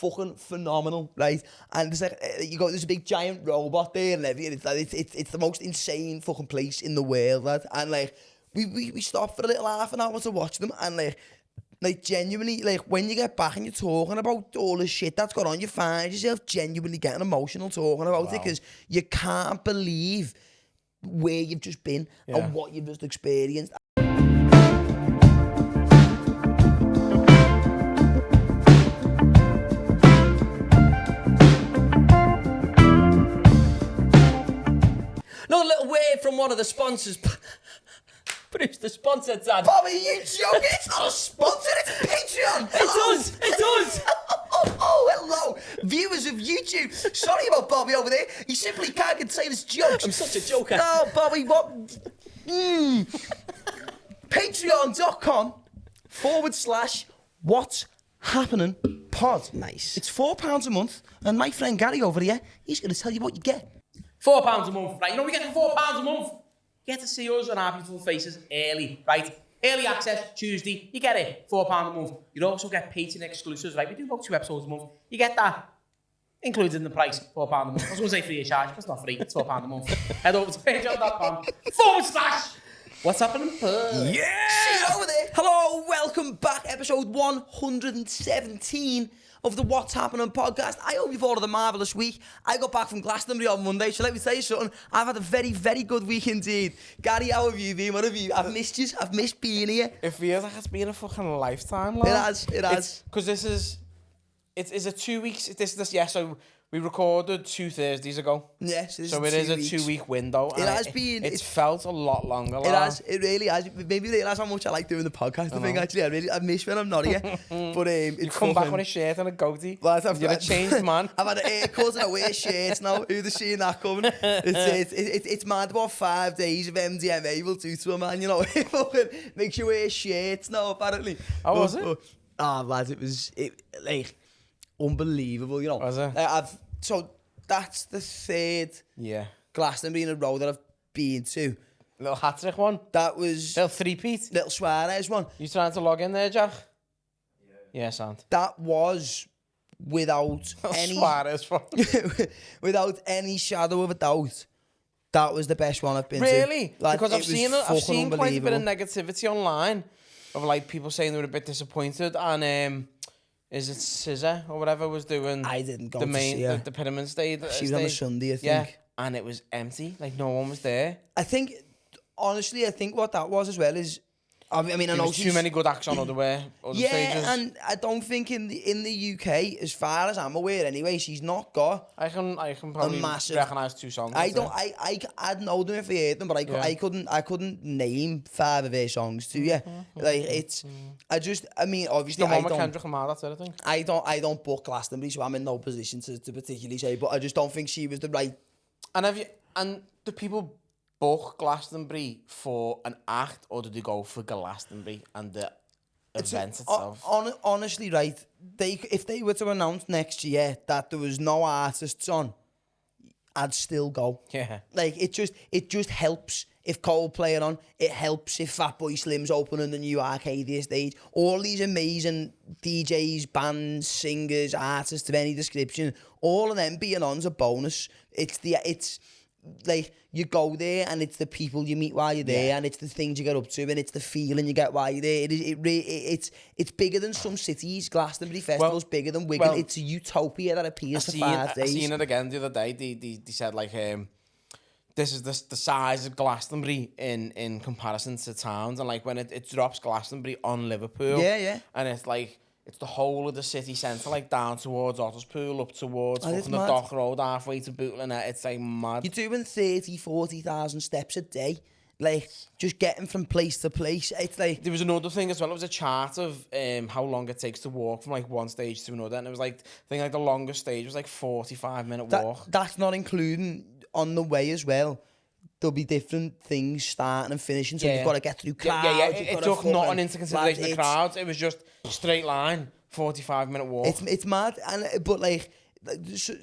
fucking phenomenal, right? And there's like, there's a big giant robot there and everything. It's like, it's the most insane fucking place in the world, lad. And like, we stopped for a little half an hour to watch them, and like genuinely, like when you get back and you're talking about all the shit that's gone on, you find yourself genuinely getting emotional talking about it, because you can't believe where you've just been and what you've just experienced. Another little word from one of the sponsors. Produce the sponsor, Dad. Bobby, you joking? It's not a sponsor, it's Patreon. It does. Oh, hello, viewers of YouTube. Sorry about Bobby over there. He simply can't contain his jokes. I'm such a joker. No, Bobby, what? Patreon.com/what's happening pod. Nice. It's £4 a month, and my friend Gary over here, he's going to tell you what you get. £4 a month, right? You know what we get for £4 a month? You get to see us and our beautiful faces early, right? Early access, Tuesday, you get it, £4 a month. You also get Patreon exclusives, right? We do about 2 episodes a month. You get that included in the price, £4 a month. I was going to say free of charge, but it's not free, it's £4 a month. Head over to patreon.com/what's happening? Yeah! See you over there. Hello, welcome back. Episode 117 of the What's Happening podcast. I hope you've all had a marvellous week. I got back from Glastonbury on Monday, so let me tell you something. I've had a very, very good week indeed. Gary, how have you been? What have you? I've missed you. I've missed being here. It feels like it's been a fucking lifetime, lad. It has. Because it's a 2 weeks, so we recorded 2 Thursdays ago. Yes, so it is a 2 week window. It has been. It's felt a lot longer. It has. It really has. It made me realise how much I like doing the podcast. I think actually, I miss when I'm not here. But you come back with a shirt and a goatee. Well, You're a changed man. I've had a haircut and I wear shirts now. Who'd have seen that coming? It's mad what 5 days of MDMA will do to a man. You know, it makes you wear shirts now. Apparently. How was it? Lad, it was like unbelievable. You know. Was it? So that's the third Glastonbury in a row that I've been to. Little hat-trick one. That was little three-peat. Little Suarez one. You trying to log in there, Jack? Yeah, sound. That was without any Suarez one. without any shadow of a doubt. That was the best one I've been to. Really? Like, because I've seen quite a bit of negativity online of like people saying they were a bit disappointed, and is it Scissor or whatever was doing? I didn't go the to main see her. the pyramid stage. She was on a Sunday, I think. Yeah, and it was empty. Like no one was there. I think, honestly, what that was as well is, I mean, I know there's too many good acts on other stages. And I don't think in the UK, as far as I'm aware, anyway, she's not got. I can probably recognise 2 songs. I'd know them if I heard them, but I couldn't name 5 of her songs to you. Like I mean, obviously, I don't. Kendrick Lamar, that's it, I think. I don't book Glastonbury, so I'm in no position to particularly say, but I just don't think she was the right. And the people book Glastonbury for an act, or did they go for Glastonbury and the event itself? Honestly, right, if they were to announce next year that there was no artists on, I'd still go. Yeah. Like, it just helps if Coldplay are on. It helps if Fatboy Slim's opening the new Arcadia stage. All these amazing DJs, bands, singers, artists of any description, all of them being on's a bonus. It's like, you go there and it's the people you meet while you're there, and it's the things you get up to, and it's the feeling you get while you're there. It's bigger than some cities. Glastonbury Festival's bigger than Wigan. It's a utopia that appears to 5 days. I seen it again the other day. They said like this is the size of Glastonbury in comparison to towns, and like when it drops Glastonbury on Liverpool, and it's like it's the whole of the city centre, like down towards Otterspool, up towards fucking the Dock Road, halfway to Bootle, it's like mad. You're doing 40,000 steps a day, like just getting from place to place. It's like there was another thing as well. It was a chart of how long it takes to walk from like one stage to another, and it was like I think like the longest stage was like 45-minute walk. That's not including on the way as well. There'll be different things starting and finishing, so you've got to get through crowds. It took nothing into consideration the crowds. It was just straight line, 45-minute walk. It's mad, but like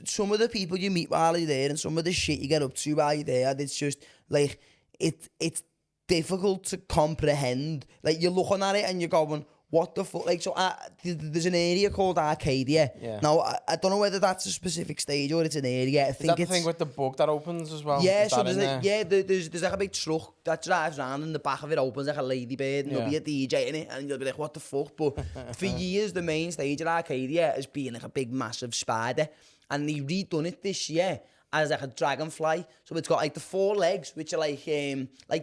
some of the people you meet while you're there, and some of the shit you get up to while you're there, it's just like it's difficult to comprehend. Like, you're looking at it and you're going, what the fuck? Like, so there's an area called Arcadia. Yeah. Now, I don't know whether that's a specific stage or it's an area. I think Is that it's the thing with the book that opens as well? Yeah, Is so that there's like a big truck that drives around and the back of it opens like a ladybird and there'll be a DJ in it and you'll be like, what the fuck? But for years, the main stage at Arcadia has been like a big, massive spider. And they've redone it this year as like a dragonfly. So it's got like the 4 legs, which are like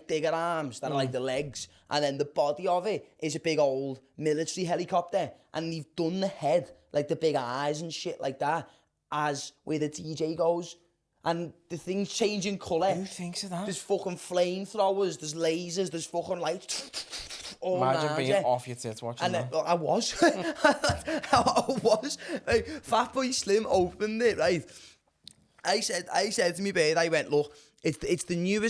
digger arms that are like the legs. And then the body of it is a big old military helicopter. And they've done the head, like the big eyes and shit like that, as where the DJ goes. And the things change in colour. Who thinks of that? There's fucking flamethrowers, there's lasers, there's fucking lights. Imagine being off your tits watching that. And I was. I was. Like, Fatboy Slim opened it, right? I said to me bird, I went, look, it's the new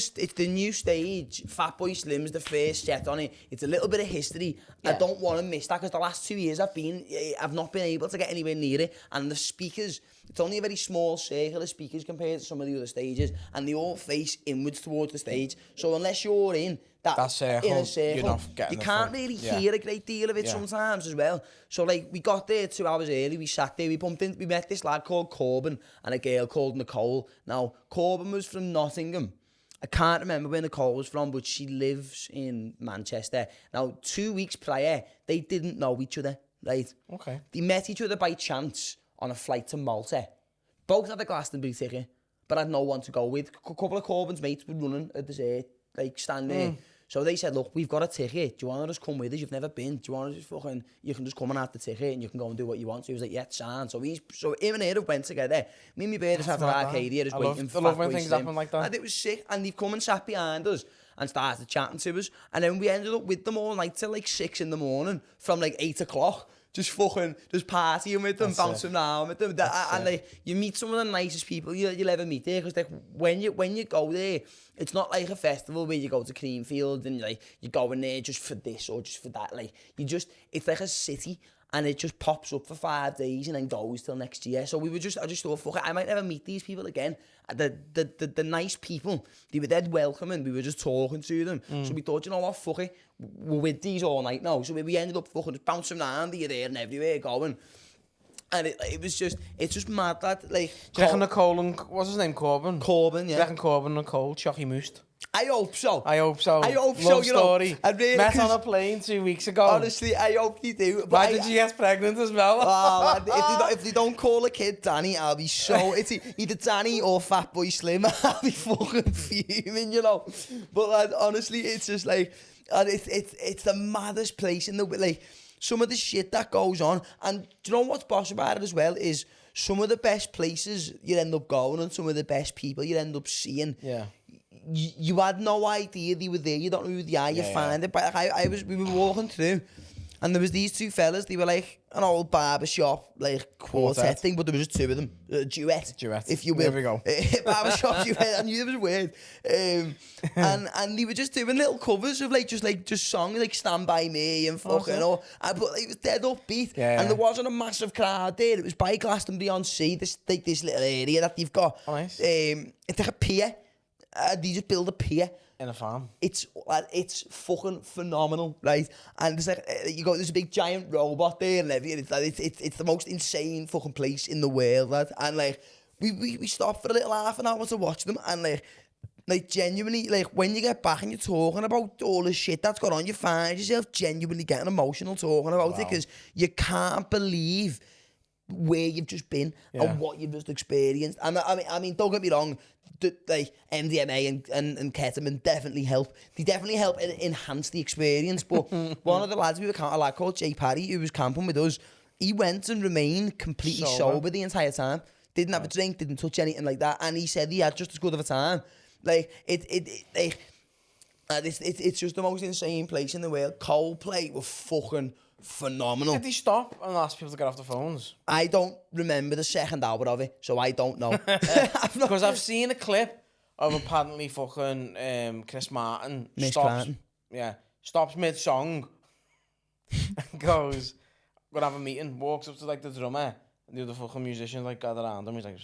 stage. Fatboy Slim's the first set on it. It's a little bit of history. Yeah. I don't want to miss that because the last 2 years I've not been able to get anywhere near it. And the speakers, it's only a very small circle of speakers compared to some of the other stages, and they all face inwards towards the stage. So unless you're in that circle, inner circle, you're not getting you can't really hear a great deal of it sometimes as well. So like we got there 2 hours early, we sat there, we met this lad called Corbin and a girl called Nicole. Now Corbin was from Nottingham. I can't remember where Nicole was from, but she lives in Manchester. Now 2 weeks prior, they didn't know each other, right? Okay. They met each other by chance on a flight to Malta. Both had a Glastonbury ticket, but had no one to go with. A couple of Corbin's mates were running at the stand there. So they said, look, we've got a ticket. Do you want to just come with us? You've never been. Do you want to just you can just come and have the ticket and you can go and do what you want. So he was like, yeah, sound. So him and Eric went together. Me and my bird sat at Arcadia just waiting for I love when things happen like that. And it was sick. And they've come and sat behind us and started chatting to us. And then we ended up with them all night till like 6 a.m. from like 8 o'clock. Just partying with them, bouncing around with them. And like, you meet some of the nicest people you'll ever meet there. Because like, when you go there, it's not like a festival where you go to Creamfield and like you go in there just for this or just for that. Like it's like a city. And it just pops up for 5 days and then goes till next year. So I just thought, fuck it, I might never meet these people again. The nice people, they were dead welcoming. We were just talking to them. So we thought, you know what, fuck it, we're with these all night now. So we ended up fucking just bouncing around here, there and everywhere going. And it's just mad that, like... Do you reckon Nicole and... What's his name, Corbin? Corbin, yeah. Do you reckon Corbin and Nicole chocky moosed? I hope so. Love so, you story. know. Really, met on a plane 2 weeks ago. Honestly, I hope they do. Why did you get pregnant as well? If they don't call a kid Danny, I'll be so... It's either Danny or Fatboy Slim. I'll be fucking fuming, you know. But like, honestly, it's just like... And it's the maddest place in the... Like, some of the shit that goes on. And do you know what's boss about it as well is some of the best places you end up going and some of the best people you end up seeing. Yeah. You had no idea they were there. You don't know who they are. You find it. But like, we were walking through, and there was these 2 fellas. They were like an old barbershop, like quartet thing, but there was 2 of them. Duet, if you will. There we go. Barbershop duet. I knew it was weird. And they were just doing little covers of just songs like "Stand By Me" and fucking all. But it was dead upbeat, and there wasn't a massive crowd there. It was by Glastonbury-on-Sea, this little area that they've got. Oh, nice. It's like a pier. They just build a pier in a farm. It's fucking phenomenal, right? And there's like there's a big giant robot there and everything. It's the most insane fucking place in the world, lad. And like we stopped for a little half an hour to watch them, and like genuinely, like when you get back and you're talking about all the shit that's gone on, you find yourself genuinely getting emotional talking about it because you can't believe where you've just been and what you've just experienced. And I mean, don't get me wrong, like MDMA and ketamine definitely help. They definitely help enhance the experience. But one of the lads we were a lad called Jay Parry, who was camping with us, he went and remained completely sober the entire time. Didn't have a drink, didn't touch anything like that, and he said he had just as good of a time. Like it's just the most insane place in the world. Coldplay were fucking phenomenal. Did he stop and ask people to get off the phones? I don't remember the second hour of it, so I don't know. Because I've seen a clip of apparently fucking Chris Martin stops mid-song and goes, "We're gonna have a meeting," walks up to like the drummer and the other fucking musicians like gather around him, he's like,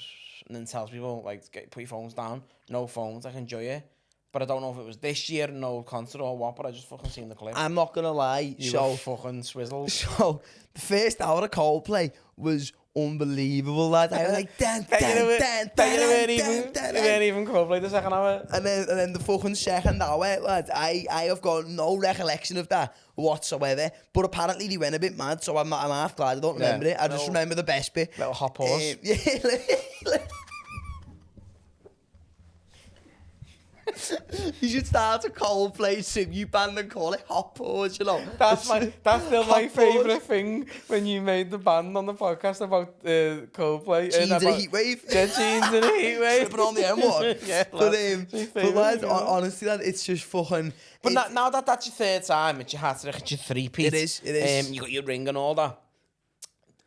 and then tells people like, put your phones down, no phones, like enjoy it. but I don't know if it was this year, an old concert or what, but I just fucking seen the clip. I'm not gonna lie. You were fucking swizzled. So the first hour of Coldplay was unbelievable, lad. I was like, dan, dan, dan, dan, dan, dan, dan. You weren't even Coldplay the second hour. And then the fucking second hour, lad, I have got no recollection of that whatsoever. But apparently they went a bit mad, so I'm half glad I don't remember it. I just remember the best bit. Little hot pause. You should start a Coldplay tribute band and call it Hot Pause, you know. That's still my favourite thing when you made the band on the podcast about Coldplay. Jeans in a heat wave. Yeah, jeans in a heat wave. Tripping on the M1. Yeah, but lad, honestly, lad, it's just fucking... But now that that's your third time, it's your hat-trick, it's your three-peat. It is. You got your ring and all that.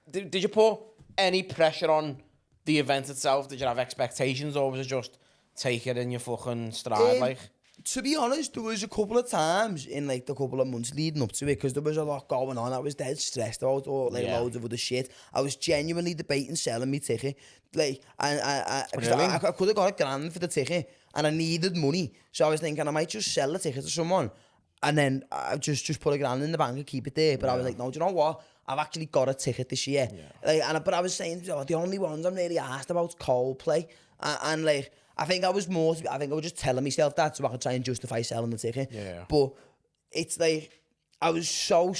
Did you put any pressure on the event itself? Did you have expectations, or was it just... take it in your fucking stride, like? To be honest, there was a couple of times in like the couple of months leading up to it, because there was a lot going on. I was dead stressed about loads of other shit. I was genuinely debating selling me ticket, like, and I could have got $1,000 for the ticket, and I needed money, so I was thinking I might just sell the ticket to someone, and then I just put $1,000 in the bank and keep it there. But I was like, no, do you know what? I've actually got a ticket this year. But I was saying, the only ones I'm really asked about is Coldplay, and like. I think I was just telling myself that so I could try and justify selling the ticket. Yeah. But it's like, I was so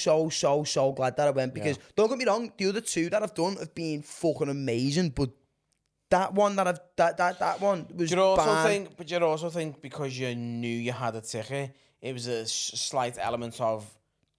glad that I went, because don't get me wrong, the other two that I've done have been fucking amazing, but that one that one was bad. But you also think because you knew you had a ticket, it was a slight element of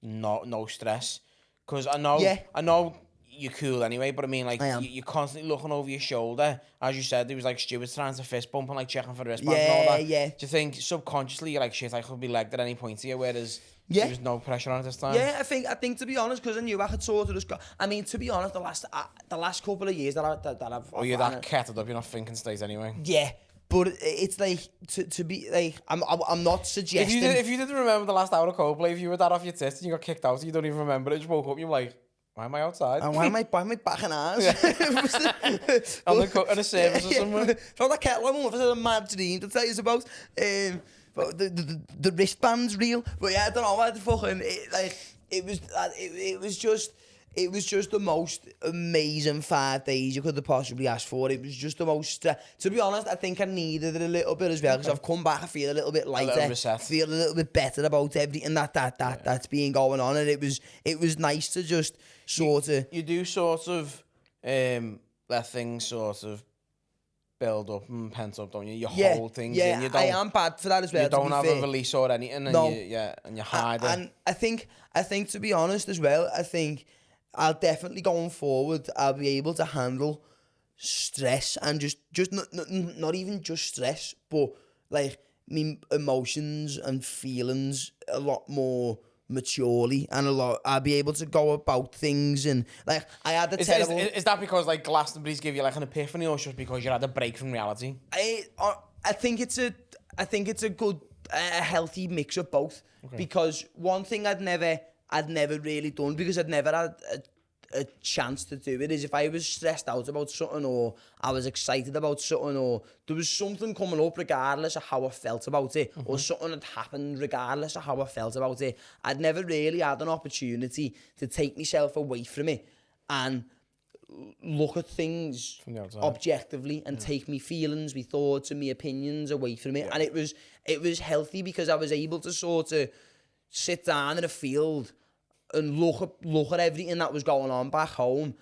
no stress. Because I know you're cool anyway, but I mean, like, you're constantly looking over your shoulder. As you said, there was like stewards trying to fist bump and like checking for the wristband and all that. Yeah. Do you think subconsciously you're like, shit, I could be legged at any point here, whereas there was no pressure on it this time? Yeah, I think to be honest, because I knew I could sort of just go. I mean, to be honest, the last couple of years that I've. Oh, you're that kettled up, you're not thinking state anyway. Yeah. But it's like to be like I'm not suggesting. If you didn't remember the last hour of Coldplay, if you were that off your tits and you got kicked out, you don't even remember it. You just woke up, you're like, why am I outside? And why am I backing ass? On a service or somewhere. From that kettle, I'm almost a mad dream to tell you about. But the wristband's real. But yeah, I don't know what the fucking it was just the most amazing 5 days you could have possibly asked for. It was just the most... to be honest, I think I needed it a little bit as well, because I've come back, I feel a little bit lighter, feel a little bit better about everything that's been going on, and it was nice to just sort of... You do sort of let things sort of build up and pent up, don't you? You hold things in. You don't, I am bad for that as well. You don't have a release or anything, and you hide it. And I think to be honest as well, I think I'll definitely going forward, I'll be able to handle stress, and just not even just stress, but like me emotions and feelings a lot more maturely, and I'll be able to go about things, and like I had a terrible... Is that because like Glastonbury's give you like an epiphany, or just because you had a break from reality? I think it's a good, healthy mix of both, because one thing I'd never really done, because I'd never had a chance to do it, is if I was stressed out about something, or I was excited about something, or there was something coming up regardless of how I felt about it, or something had happened regardless of how I felt about it, I'd never really had an opportunity to take myself away from it and look at things objectively and take me feelings, me thoughts and me opinions away from it. And it was healthy, because I was able to sort of sit down in a field and look at everything that was going on back home,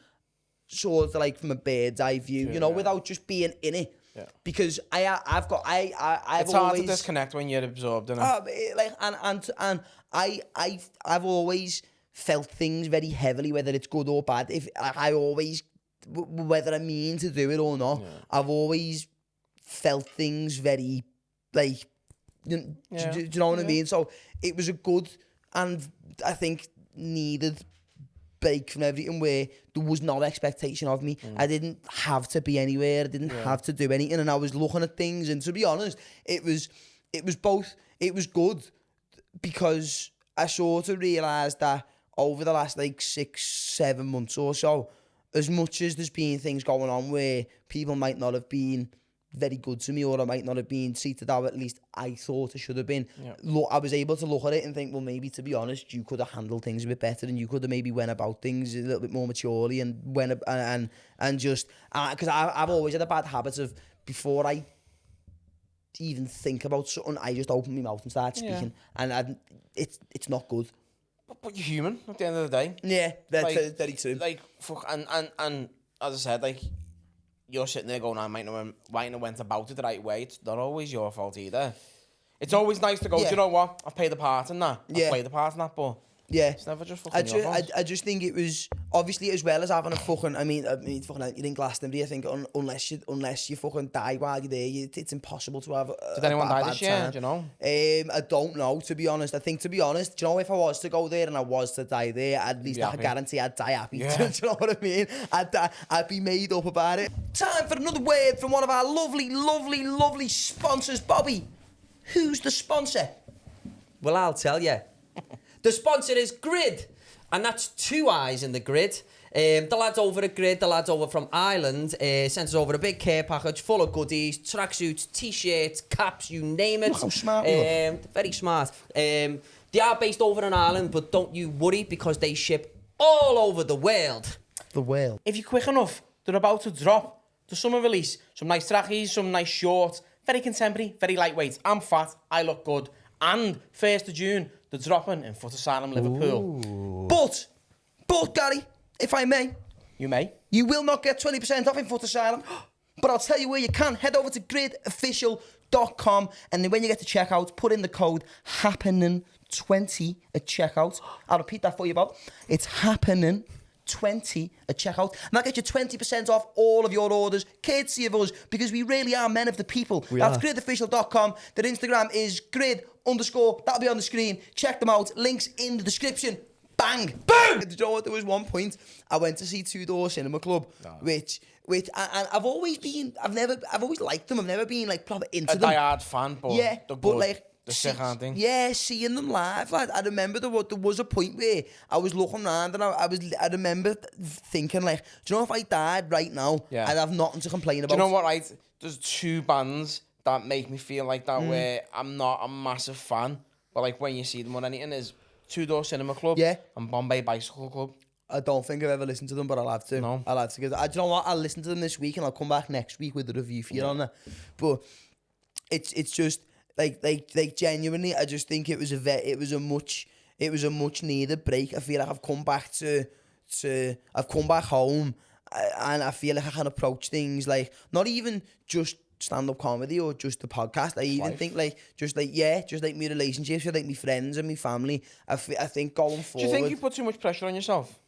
sort of like from a bird's eye view, without just being in it. Yeah. Because I've it's hard to disconnect when you're absorbed in it. I've always felt things very heavily, whether it's good or bad. If I always, whether I mean to do it or not, I've always felt things very like, do you know what I mean? So it was a good, and I think needed break from everything, where there was no expectation of me. I didn't have to be anywhere. I didn't have to do anything, and I was looking at things. And to be honest, it was both. It was good, because I sort of realised that over the last like 6-7 months or so, as much as there's been things going on where people might not have been very good to me, or I might not have been treated how at least I thought I should have been. Look, I was able to look at it and think, well, maybe to be honest, you could have handled things a bit better, and you could have maybe went about things a little bit more maturely, and just because I've always had a bad habit of, before I even think about something, I just open my mouth and start speaking, and it's not good. But you're human at the end of the day. Yeah, that's like, very true. Like, fuck, and as I said, like, you're sitting there going, I might not went about it the right way. It's not always your fault either. It's always nice to go, do you know what? I've played the part in that. I've played the part in that, but it's never just fucking your fault. I just think it was, obviously, as well as having a fucking, I mean fucking, you're in Glastonbury, I think, unless you fucking die while you're there, it's impossible to have Did anyone die this year, do you know? I don't know, to be honest. I think, to be honest, do you know, if I was to go there and I was to die there, at least I can guarantee I'd die happy. Do you know what I mean? I'd be made up about it. Time for another word from one of our lovely sponsors. Bobby, who's the sponsor? Well, I'll tell you. The sponsor is Grid, and that's 2 eyes in the Grid. The lads over at Grid, the lads over from Ireland, sent us over a big care package full of goodies, tracksuits, t-shirts, caps, you name it. Look how smart you are. Very smart. They are based over in Ireland, but don't you worry, because they ship all over the world. The world. If you're quick enough, they're about to drop the summer release. Some nice trackies, some nice shorts, very contemporary, very lightweight. I'm fat, I look good. And 1st of June, they're dropping in Foot Asylum, Liverpool. Ooh. But Gary, if I may. You may. You will not get 20% off in Foot Asylum, but I'll tell you where you can. Head over to gridofficial.com, and then when you get to checkout, put in the code Happenin20 at checkout. I'll repeat that for you, Bob. It's Happenin20 at checkout, and that'll get you 20% off all of your orders, courtesy of us, because we really are men of the people. That's gridofficial.com. Their Instagram is grid_, that'll be on the screen. Check them out, links in the description. Bang! Boom! Did you know what? There was one point I went to see Two Door Cinema Club, which and I've always liked them. I've never been like proper into them. A diehard fan, but they're good. Like, the sick thing. Yeah, seeing them live, lad. I remember there was a point where I was looking around and I remember thinking, like, do you know, if I died right now, I'd have nothing to complain about. Do you know what, right? There's 2 bands that make me feel like that, where I'm not a massive fan, but like when you see them on anything, is Two Door Cinema Club and Bombay Bicycle Club. I don't think I've ever listened to them, but I'll have to. No. I'll have to. Do you know what? I'll listen to them this week and I'll come back next week with a review for you on that. But it's just like genuinely, I just think it was a much needed break. I feel like I've come back I've come back home, and I feel like I can approach things like not even just stand-up comedy or just the podcast. I even think just like my relationships with like my friends and my family. I think going forward. Do you think you put too much pressure on yourself?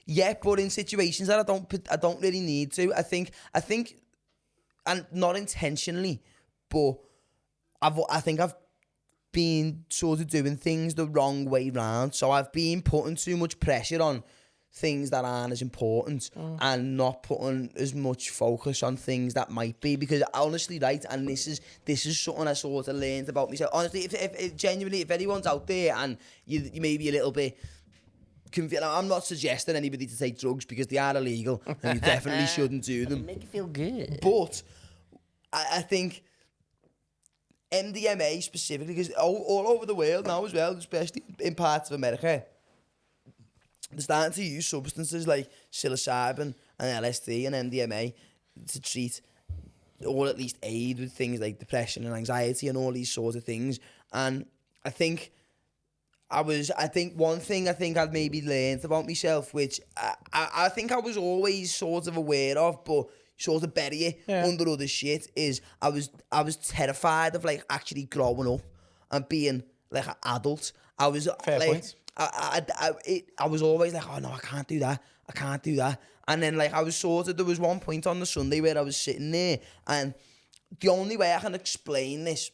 Yeah, but in situations that I don't really need to. I think, and not intentionally, but I think I've been sort of doing things the wrong way round. So I've been putting too much pressure on things that aren't as important and not putting as much focus on things that might be, because honestly, right, and this is something I sort of learned about myself. Honestly, if genuinely, if anyone's out there and you may be a little bit confused, I'm not suggesting anybody to take drugs because they are illegal and you definitely shouldn't do them. Make you feel good. But I think MDMA specifically, because all over the world now as well, especially in parts of America, they're starting to use substances like psilocybin and LSD and MDMA to treat, or at least aid with things like depression and anxiety and all these sorts of things. And I think one thing I'd maybe learned about myself, which I think I was always sort of aware of, but sort of bury it under other shit, is I was terrified of like actually growing up and being like an adult. I was Fair like, point. I was always like, oh no, I can't do that. And then like there was one point on the Sunday where I was sitting there, and the only way I can explain this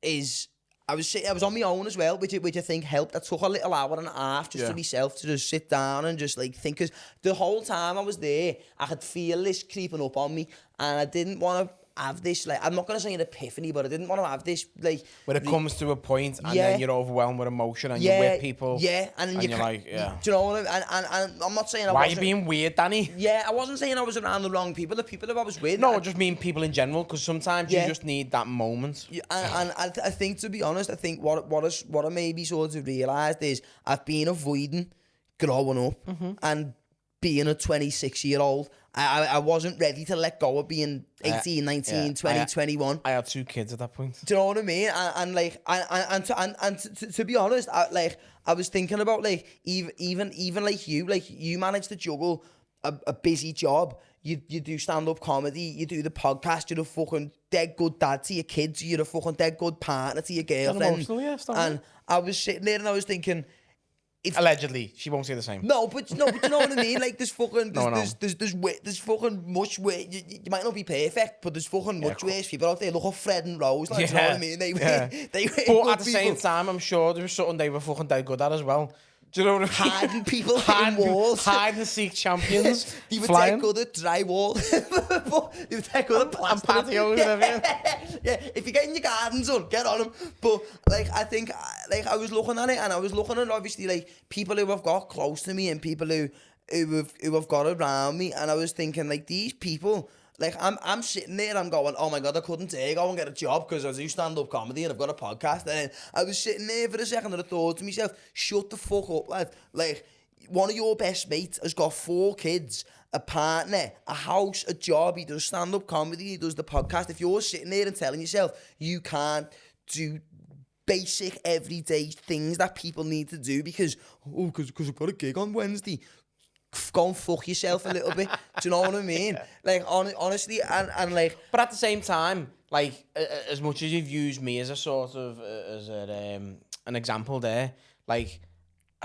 is I was on my own as well, which I think helped. I took a little hour and a half just to myself to just sit down and just like think, because the whole time I was there, I could feel this creeping up on me, and I didn't want to have this, like, I'm not going to say an epiphany, but I didn't want to have this, like... When it comes to a point and then you're overwhelmed with emotion and you're with people. Yeah, and you're like, do you know what I mean? And I'm not saying I Why wasn't... are you being weird, Danny? Yeah, I wasn't saying I was around the wrong people, the people that I was with. No, I just mean people in general, because sometimes you just need that moment. Yeah, and I think, to be honest, I think what I maybe sort of realised is I've been avoiding growing up and being a 26-year-old. I wasn't ready to let go of being 18, 19, 20, 21. I had 2 kids at that point. Do you know what I mean? And to be honest, I was thinking about, like, even like you managed to juggle a busy job. You do stand-up comedy, you do the podcast, you're a fucking dead good dad to your kids, you're a fucking dead good partner to your girlfriend. And I was sitting there and I was thinking... Allegedly, she won't say the same. No, but you know what I mean? Like, there's fucking... There's fucking much way... You might not be perfect, but there's fucking much worse people out there. Look at Fred and Rose, like, you know what I mean? They were but at the same time, I'm sure there was something they were fucking dead good at as well. Do you know what I mean? Hiding people, hitting walls. Hide and seek champions. They were dead good at drywall. They were dead good at plaster. And patios and everything. Yeah, if you're getting your gardens done, get on them. But, like, I think, like, I was looking at it, and I was looking at, obviously, like, people who have got close to me and people who have got around me, and I was thinking, like, these people... Like, I'm sitting there, I'm going, oh my God, I couldn't go and get a job because I do stand-up comedy and I've got a podcast. And then I was sitting there for a second and I thought to myself, shut the fuck up, lad. Like, one of your best mates has got 4 kids, a partner, a house, a job. He does stand-up comedy, he does the podcast. If you're sitting there and telling yourself you can't do basic everyday things that people need to do because I've got a gig on Wednesday, go and fuck yourself a little bit. Do you know what I mean? Like, honestly, and like... But at the same time, like, as much as you've used me as a sort of, an example there, like,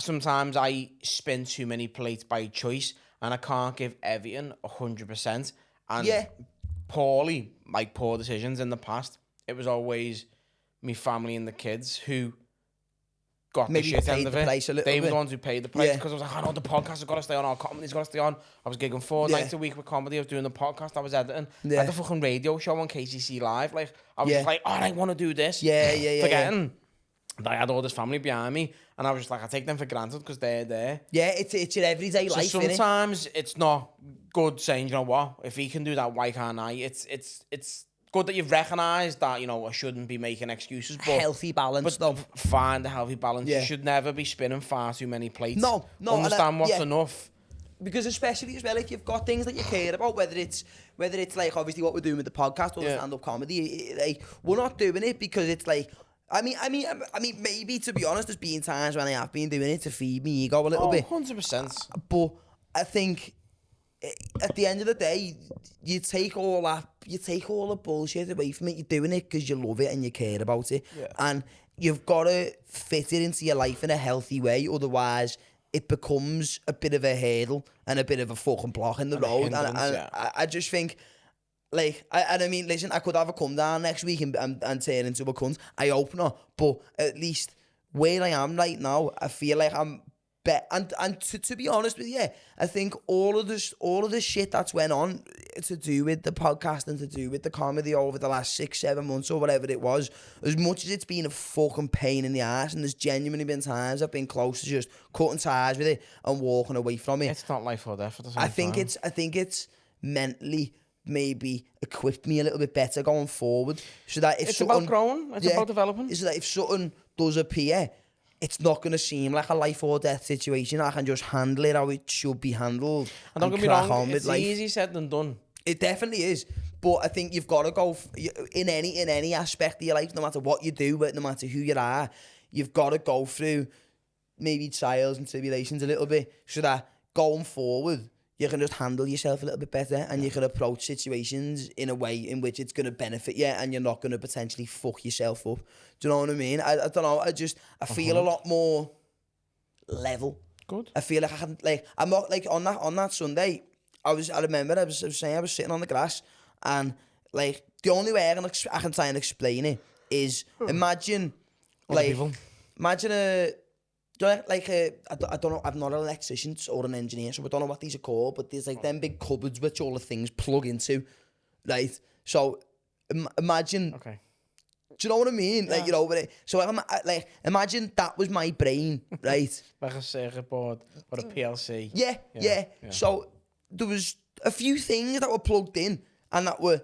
sometimes I spin too many plates by choice and I can't give everything 100%. And poor decisions in the past, it was always me family and the kids who... got maybe the shit end of it. They were the ones who paid the price because I was like, oh no, the podcast has got to stay on, our comedy's got to stay on. I was gigging 4 nights a week with comedy. I was doing the podcast, I was editing. I had the fucking radio show on KCC Live. Like, I was just like, oh, I want to do this. Forgetting that I had all this family behind me, and I was just like, I take them for granted because they're there. Yeah, it's your everyday life. So sometimes it's not good saying, you know what, if he can do that, why can't I? It's good that you've recognised that, you know, I shouldn't be making excuses. But healthy balance, though. Find a healthy balance. You should never be spinning far too many plates. No. Understand what's enough. Because especially as well, if you've got things that you care about, whether it's like, obviously what we're doing with the podcast or the stand-up comedy, like, we're not doing it because it's like, I mean, maybe, to be honest, there's been times when I have been doing it to feed me ego a little bit. 100%. But I think at the end of the day, you take all the bullshit away from it. You're doing it because you love it and you care about it. Yeah. And you've got to fit it into your life in a healthy way. Otherwise, it becomes a bit of a hurdle and a bit of a fucking block in the road. And I just think, like, I mean, listen, I could have a come down next week and turn into a cunt. I hope not. But at least where I am right now, I feel like I'm and to be honest with you, I think all of this shit that's went on to do with the podcast and to do with the comedy over the last 6-7 months or whatever it was, as much as it's been a fucking pain in the ass, and there's genuinely been times I've been close to just cutting ties with it and walking away from it. It's not life or death at the same time. I think it's mentally maybe equipped me a little bit better going forward, so that if it's about growing, it's about developing, so that if something does appear, it's not going to seem like a life or death situation. I can just handle it how it should be handled. And don't get me wrong, it's easy said than done. It definitely is. But I think you've got to go in any aspect of your life, no matter what you do, no matter who you are, you've got to go through maybe trials and tribulations a little bit, so that going forward, you can just handle yourself a little bit better, and you can approach situations in a way in which it's going to benefit you, and you're not going to potentially fuck yourself up. Do you know what I mean? I don't know. I feel a lot more level. Good. I feel like I can, like, I'm not, like, on that Sunday, I remember I was saying I was sitting on the grass, and, like, the only way I can try and explain it is imagine a. Like, I don't know, I'm not an electrician or an engineer, so I don't know what these are called, but there's like them big cupboards which all the things plug into, right? So imagine. Okay. Do you know what I mean? Like, you know, so like, imagine that was my brain, right? Like a circuit board or a PLC. Yeah. So there was a few things that were plugged in and that were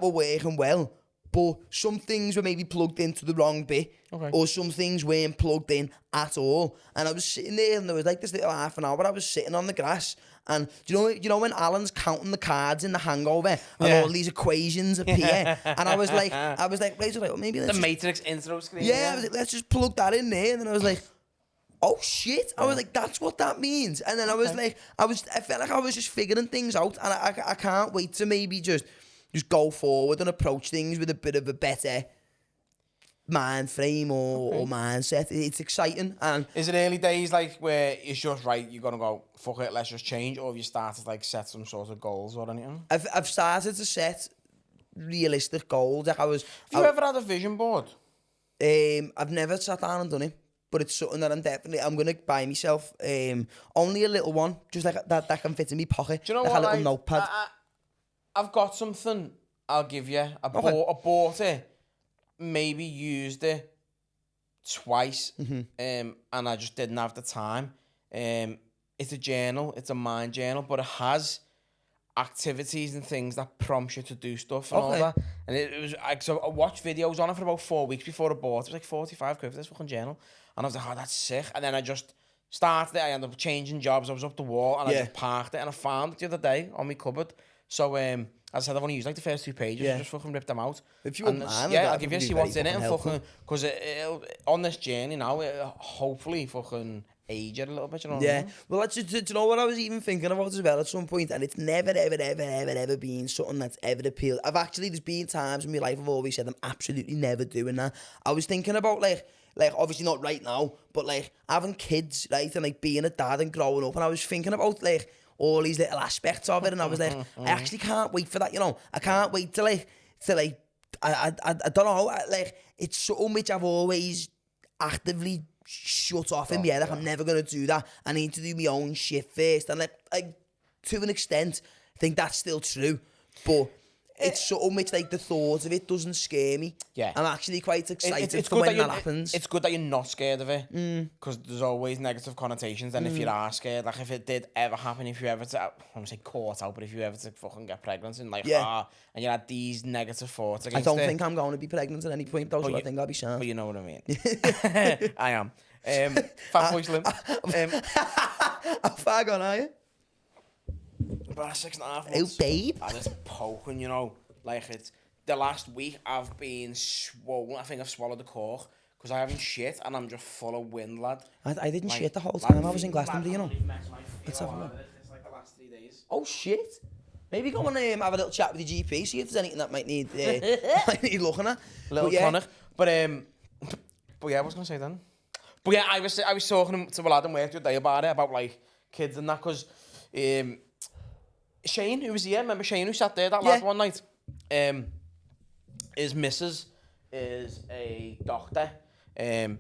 working well, but some things were maybe plugged into the wrong bit, or some things weren't plugged in at all. And I was sitting there, and there was like this little half an hour. I was sitting on the grass, and you know when Alan's counting the cards in The Hangover, and all these equations appear, and I was like, right, well, maybe let's the Matrix intro screen. I was like, let's just plug that in there, and then I was like, oh shit! I was like, that's what that means. And then I was like, I felt like I was just figuring things out, and I can't wait to maybe just go forward and approach things with a bit of a better mind frame or mindset. It's exciting. And is it early days like where it's just right, you're gonna go, fuck it, let's just change, or have you started like set some sort of goals or anything? I've started to set realistic goals. Like Have you ever had a vision board? I've never sat down and done it, but it's something that I'm gonna buy myself. Only a little one, just like that can fit in my pocket. Do you know like what? A little notepad. I've got something I'll give you. I bought it, maybe used it twice, and I just didn't have the time. It's a journal, it's a mind journal, but it has activities and things that prompt you to do stuff and all that. And it was like, so I watched videos on it for about 4 weeks before I bought it. It was like 45 quid for this fucking journal. And I was like, oh, that's sick. And then I just started it. I ended up changing jobs. I was up the wall and I just parked it, and I found it the other day on my cupboard. So, as I said, I've only used like the first 2 pages. I just fucking ripped them out. If you wouldn't mind, I'll give you see what's in it and fucking, because it'll on this journey now, it'll hopefully fucking age it a little bit. You know what I mean? Well, do you know what I was even thinking about as well at some point, and it's never ever been something that's ever appealed. There's been times in my life I've always said I'm absolutely never doing that. I was thinking about like obviously not right now, but like having kids, right, and like being a dad and growing up, and I was thinking about like all these little aspects of it, and I was like, I actually can't wait for that, you know. I can't wait to I don't know, it's so much I've always actively shut off in my head. Like, I'm never gonna do that. I need to do my own shit first, and like to an extent, I think that's still true, but it's so much like the thought of it doesn't scare me. Yeah, I'm actually quite excited for when that happens. It's good that you're not scared of it, because there's always negative connotations. And if you are scared, like if it did ever happen, if you ever I don't want to say caught out, but if you ever to fucking get pregnant and like and you had these negative thoughts against I don't think I'm going to be pregnant at any point though, so I think I'll be sad. But you know what I mean. I am. Fat boy slim. How far gone are you? About 6.5 months. Oh, babe. And it's poking, you know. Like, it's the last week I've been swollen. I think I've swallowed a cork because I haven't shit and I'm just full of wind, lad. I didn't shit the whole time I was in Glastonbury, you know. Let's have a look. It's like the last 3 days. Oh, shit. Maybe go and have a little chat with your GP, see if there's anything that might need looking at. A little tonic. But yeah, what was I going to say then? But yeah, I was talking to a lad in work the other day about like kids and that, because Shane, who was here, remember Shane who sat there, that lad one night, his missus is a doctor and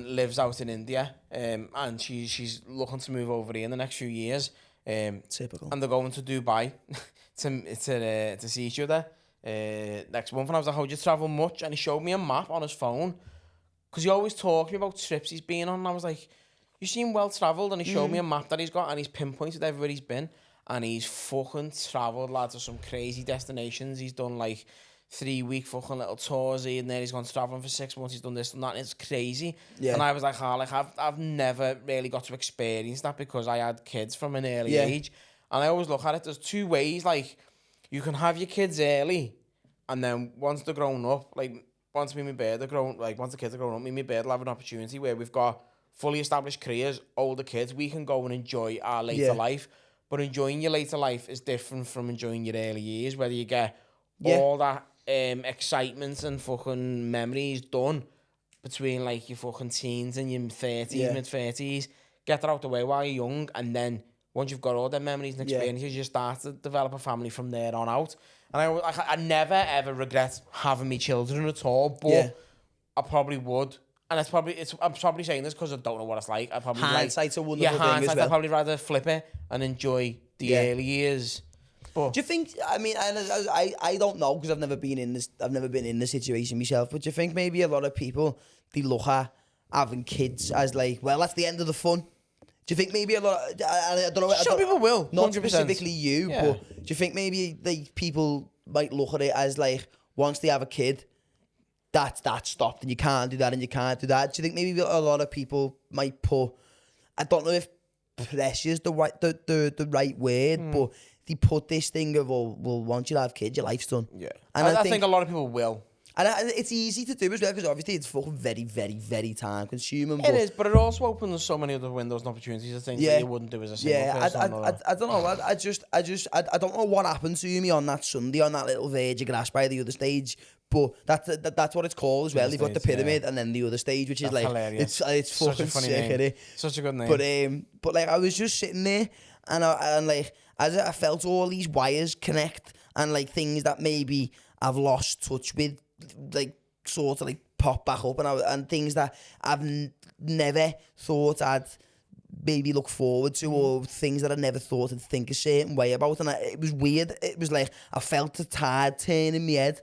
lives out in India, and she's looking to move over here in the next few years. Typical. And they're going to Dubai to see each other next month. And I was like, how do you travel much? And he showed me a map on his phone, because he always talked to me about trips he's been on. And I was like, you seem well travelled. And he showed me a map that he's got, and he's pinpointed everywhere he's been. And he's fucking travelled, lad, to some crazy destinations. He's done like 3-week fucking little tours here and there. He's gone travelling for 6 months. He's done this and that. And it's crazy. Yeah. And I was like, I've never really got to experience that because I had kids from an early age. And I always look at it, there's 2 ways. Like, you can have your kids early, and then once they're grown up, like, once me and my bear, once the kids are grown up, me and my bear will have an opportunity where we've got fully established careers, older kids. We can go and enjoy our later life. But enjoying your later life is different from enjoying your early years, whether you get all that excitement and fucking memories done between like your fucking teens and your 30s, mid-30s. Get that out the way while you're young, and then once you've got all their memories and experiences, you start to develop a family from there on out. And I never ever regret having me children at all, but I probably would. And I'm probably saying this because I don't know what it's like. I probably hindsight's a wonderful thing as well. I'd probably rather flip it and enjoy the early years. But do you think? I mean, I don't know because I've never been in this situation myself. But do you think maybe a lot of people they look at having kids as like, well, that's the end of the fun? Do you think maybe a lot? I don't know. Some people will. Not 100%. specifically you, but do you think maybe like people might look at it as like once they have a kid, that's stopped and you can't do that and you can't do that? Do you think maybe a lot of people might put? I don't know if pressure's the right word, but they put this thing of, well, once you have kids, your life's done. Yeah. And I think a lot of people will. And it's easy to do as well, because obviously it's fucking very, very, very time consuming. It is, but it also opens so many other windows and opportunities of things that you wouldn't do as a single person. I don't know. I don't know what happened to me on that Sunday on that little verge of grass by the other stage. But that's what it's called as well. You've got the pyramid and then the other stage, which is like hilarious. It's fucking sick, isn't it? Such a good name. But like I was just sitting there and like as I felt all these wires connect and like things that maybe I've lost touch with, like sort of like pop back up and things that I've never thought I'd maybe look forward to, or things that I never thought I'd think a certain way about. And it was weird. It was like I felt a tide turn in my head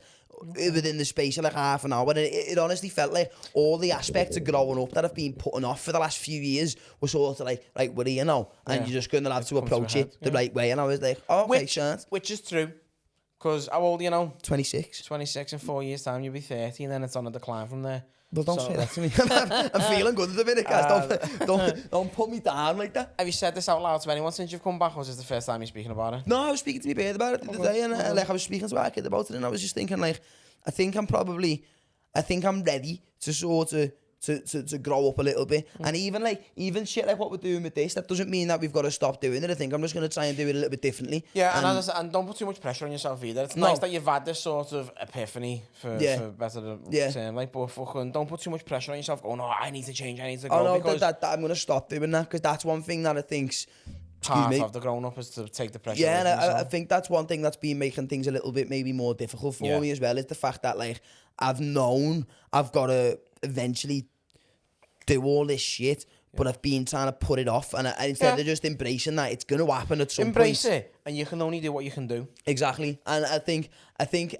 within the space of like half an hour, and it honestly felt like all the aspects of growing up that I've been putting off for the last few years were sort of like, right, we're here now, and you're just going to have to approach it the right way. And I was like, oh, okay, chance. Which is true, because how old are you now? 26. 26 in 4 years' time, you'll be 30, and then it's on a decline from there. Well, don't say that to me. I'm feeling good at the minute, guys. Don't put me down like that. Have you said this out loud to anyone since you've come back, or is this the first time you're speaking about it? No, I was speaking to my bird about it the other day, and like I was speaking to our kid about it, and I was just thinking, like, I think I'm ready to sort of to grow up a little bit. And even shit like what we're doing with this, that doesn't mean that we've got to stop doing it. I think I'm just going to try and do it a little bit differently. Yeah, and don't put too much pressure on yourself either. It's nice that you've had this sort of epiphany for better term, like, but fucking don't put too much pressure on yourself going, oh, I need to change, I need to grow. Oh no, because that I'm going to stop doing that, because that's one thing that I think's part of the grown up is to take the pressure. Yeah, and I think that's one thing that's been making things a little bit maybe more difficult for me as well, is the fact that like I've known I've got to eventually do all this shit, but I've been trying to put it off, and instead of just embracing that it's going to happen at some point. Embrace it, and you can only do what you can do. Exactly. And I think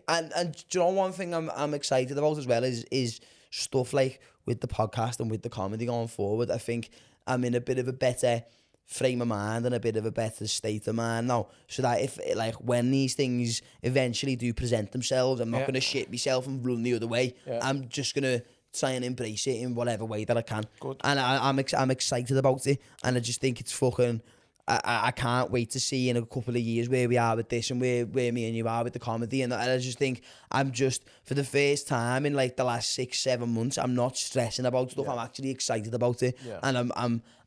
and do you know one thing I'm excited about as well is stuff like with the podcast and with the comedy going forward. I think I'm in a bit of a better frame of mind and a bit of a better state of mind now, so that if like when these things eventually do present themselves, I'm not going to shit myself and run the other way. I'm just going to try and embrace it in whatever way that I can. Good. And I'm excited about it, and I just think it's fucking I can't wait to see in a couple of years where we are with this and where me and you are with the comedy. And I just think I'm just, for the first time in like the last 6-7 months, I'm not stressing about stuff. I'm actually excited about it, and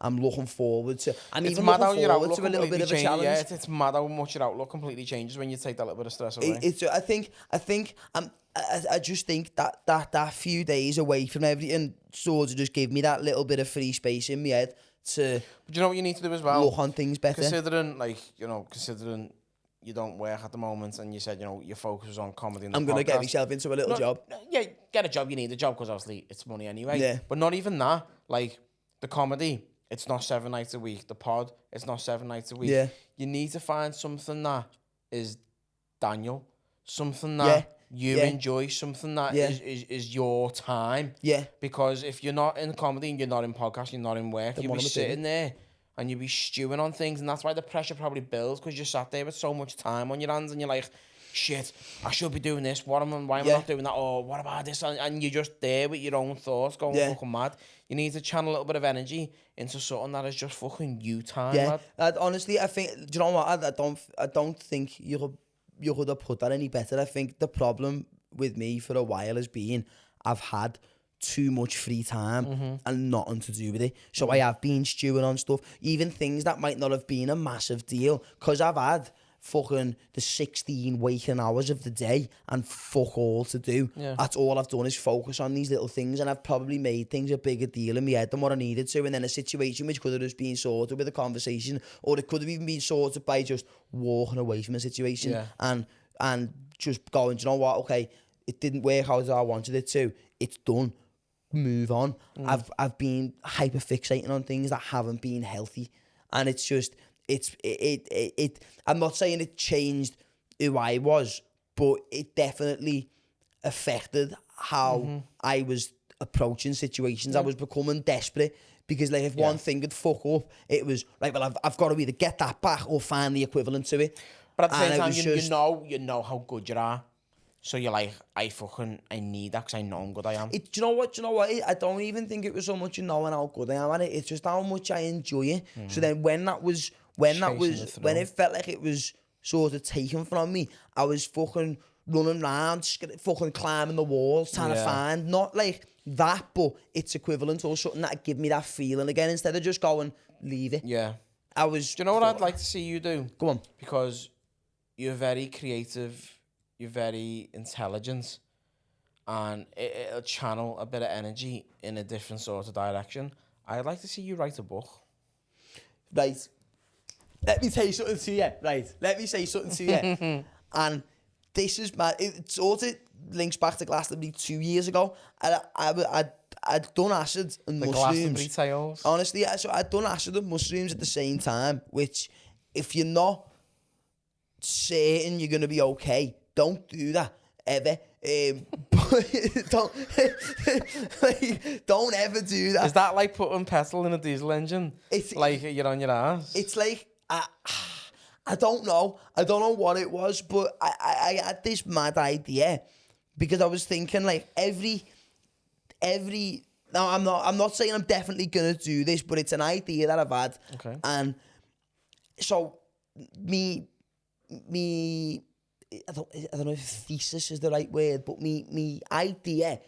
I'm looking forward to. I'm even looking forward to a little bit of a challenge. Yeah, it's mad how much your outlook completely changes when you take that little bit of stress away. I just think that few days away from everything sort of just gave me that little bit of free space in my head to. But you know what you need to do as well? Look on things better. Considering you don't work at the moment, and you said, your focus is on comedy and I'm going to get myself into a little job. Yeah, get a job. You need a job because obviously it's money anyway. Yeah. But not even that. Like, the comedy, it's not 7 nights a week. The pod, it's not 7 nights a week. Yeah. You need to find something that is Daniel. Something that you enjoy, something that is your time. Yeah. Because if you're not in comedy and you're not in podcast, you're not in work, you'll be sitting there and you'll be stewing on things, and that's why the pressure probably builds, because you're sat there with so much time on your hands and you're like, shit, I should be doing this. Why am I not doing that? Or what about this? And you're just there with your own thoughts going fucking mad. You need to channel a little bit of energy into something that is just fucking you time, lad. Honestly, I think, do you know what? I don't think you could have put that any better. I think the problem with me for a while has been I've had too much free time and nothing to do with it. So I have been stewing on stuff, even things that might not have been a massive deal, because I've had fucking the 16 waking hours of the day and fuck all to do. Yeah. That's all I've done is focus on these little things, and I've probably made things a bigger deal in my head than what I needed to. And then a situation which could have just been sorted with a conversation, or it could have even been sorted by just walking away from a situation and just going, do you know what? Okay, it didn't work out as I wanted it to. It's done. Move on. I've been hyper fixating on things that haven't been healthy, and it's just I'm not saying it changed who I was, but it definitely affected how I was approaching situations. I was becoming desperate because, like, if one thing could fuck up, it was like, well, I've got to either get that back or find the equivalent to it. But at the same And it time, was you know how good you are. So you're like, I need that because I know how good I am. Do you know what? I don't even think it was so much knowing how good I am at it. It's just how much I enjoy it. So then when it felt like it was sort of taken from me, I was fucking running around, fucking climbing the walls, trying to find, not like that, but its equivalent or something that'd give me that feeling again instead of just going, leave it. Yeah. Do you know what I'd like to see you do? Go on. Because you're very creative, you're very intelligent, and it'll channel a bit of energy in a different sort of direction. I'd like to see you write a book. Right. Let me tell you something to you. Right. Let me say something to you. And this is it sort of links back to Glastonbury 2 years ago. I'd done acid and the mushrooms. Glastonbury tales. Honestly, so I'd done acid and mushrooms at the same time, which if you're not certain you're going to be okay, don't do that ever. Don't ever do that. Is that like putting petrol in a diesel engine? It's like you're on your ass. It's like I don't know what it was, but I had this mad idea because I was thinking like every. Now I'm not saying I'm definitely gonna do this, but it's an idea that I've had. Okay. And so me. I don't know if thesis is the right word, but me idea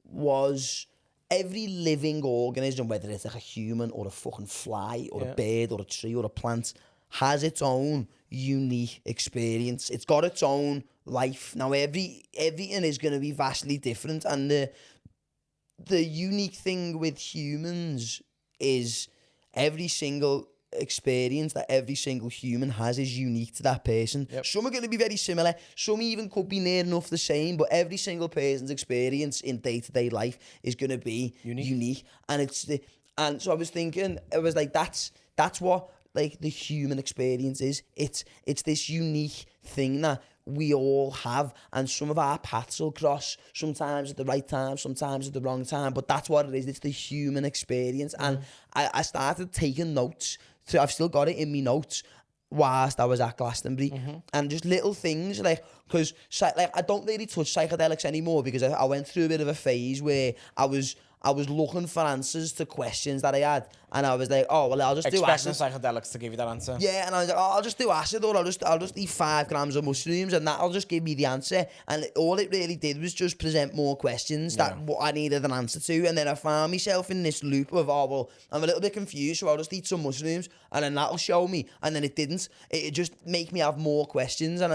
was every living organism, whether it's like a human or a fucking fly or a bird or a tree or a plant, has its own unique experience. It's got its own life. Now everything is going to be vastly different, and the unique thing with humans is every single experience that every single human has is unique to that person. Yep. Some are going to be very similar, some even could be near enough the same, but every single person's experience in day-to-day life is going to be unique. And so I was thinking, it was like that's what like the human experience is. It's this unique thing that we all have, and some of our paths will cross, sometimes at the right time, sometimes at the wrong time, but that's what it is. It's the human experience. And I started taking notes. So I've still got it in my notes whilst I was at Glastonbury, and just little things like, because like I don't really touch psychedelics anymore because I went through a bit of a phase where I was looking for answers to questions that I had, and I was like, oh well, I'll just do acid. Expecting psychedelics to give you that answer. Yeah, and I was like, oh, I'll just do acid, or I'll just eat 5 grams of mushrooms, and that'll just give me the answer. And all it really did was just present more questions that what I needed an answer to, and then I found myself in this loop of, oh well, I'm a little bit confused, so I'll just eat some mushrooms, and then that'll show me. And then it didn't. It just make me have more questions, and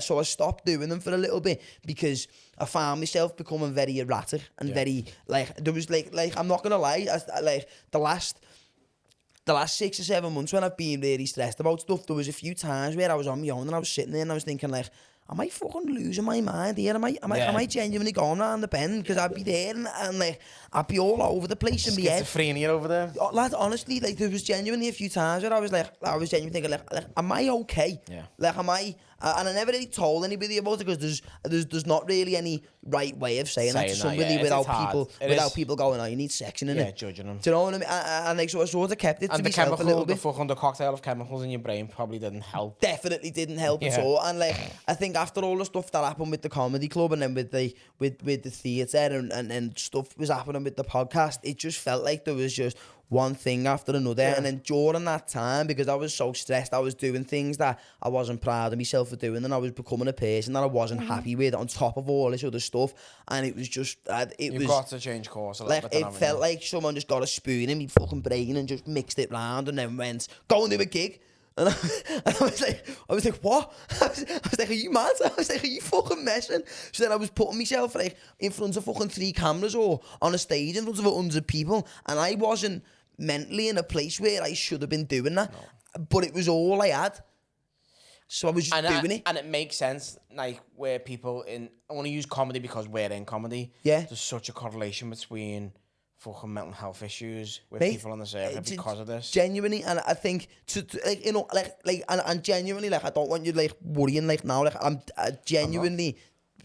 so I stopped doing them for a little bit because I found myself becoming very erratic and very like there was like I'm not gonna lie, like the last 6 or 7 months when I've been really stressed about stuff, there was a few times where I was on my own and I was sitting there and I was thinking like, am I fucking losing my mind here? Am I genuinely going around the bend? Because I'd be there and like I'd be all over the place in my head. Schizophrenia over there. Oh, lad, honestly, like there was genuinely a few times where I was genuinely thinking like, am I okay? Yeah. Like, am I? And I never really told anybody about it because there's not really any right way of saying that to somebody without people going, oh, you need section in it. Yeah, judging them. Do you know what I mean? And like, so I sort of kept it to myself a little bit. The cocktail of chemicals in your brain probably didn't help. Definitely didn't help at all. And like, I think after all the stuff that happened with the comedy club and then with the theatre and stuff was happening with the podcast, it just felt like there was just one thing after another. And then during that time, because I was so stressed, I was doing things that I wasn't proud of myself for doing, and I was becoming a person that I wasn't happy with on top of all this other stuff. And it was just You've got to change course a little like bit. it felt like someone just got a spoon in my fucking brain and just mixed it round and then went, go and do a gig. And I was like, what? I was like, are you mad? I was like, are you fucking messing? So then I was putting myself like in front of fucking 3 cameras or on a stage in front of 100 people, and I wasn't mentally in a place where I should have been doing that. No. But it was all I had. So I was just doing it. And it makes sense, like, where people I want to use comedy because we're in comedy. Yeah. There's such a correlation between fucking mental health issues with Mate, people on the circuit because of this. Genuinely, and I think to like, you know, and genuinely, like, I don't want you like worrying like now. Like, I genuinely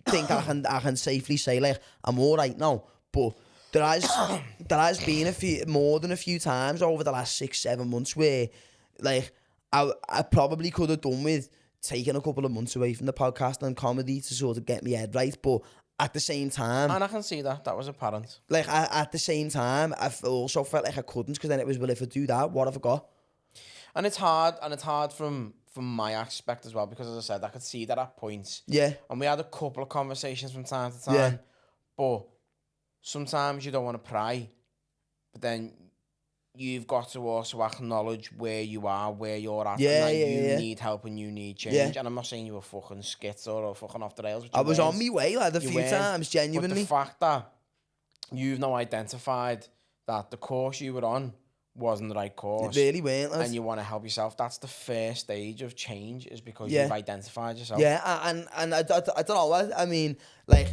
think I can safely say like I'm all right now, but there has been more than a few times over the last 6-7 months where like I probably could have done with taking a couple of months away from the podcast and comedy to sort of get my head right, but at the same time, and I can see that was apparent. Like at the same time, I also felt like I couldn't, because then it was, well, if I do that, what have I got? And it's hard from my aspect as well, because as I said, I could see that at points. Yeah. And we had a couple of conversations from time to time. Yeah. But sometimes you don't want to pry, but then you've got to also acknowledge where you are, where you're at, and that you need help and you need change. Yeah. And I'm not saying you were fucking schizo or fucking off the rails. I was on my way like a few times, genuinely. But the fact that you've now identified that the course you were on wasn't the right course. It really weren't. And you want to help yourself. That's the first stage of change, is because you've identified yourself. Yeah, and I don't know. I mean, like,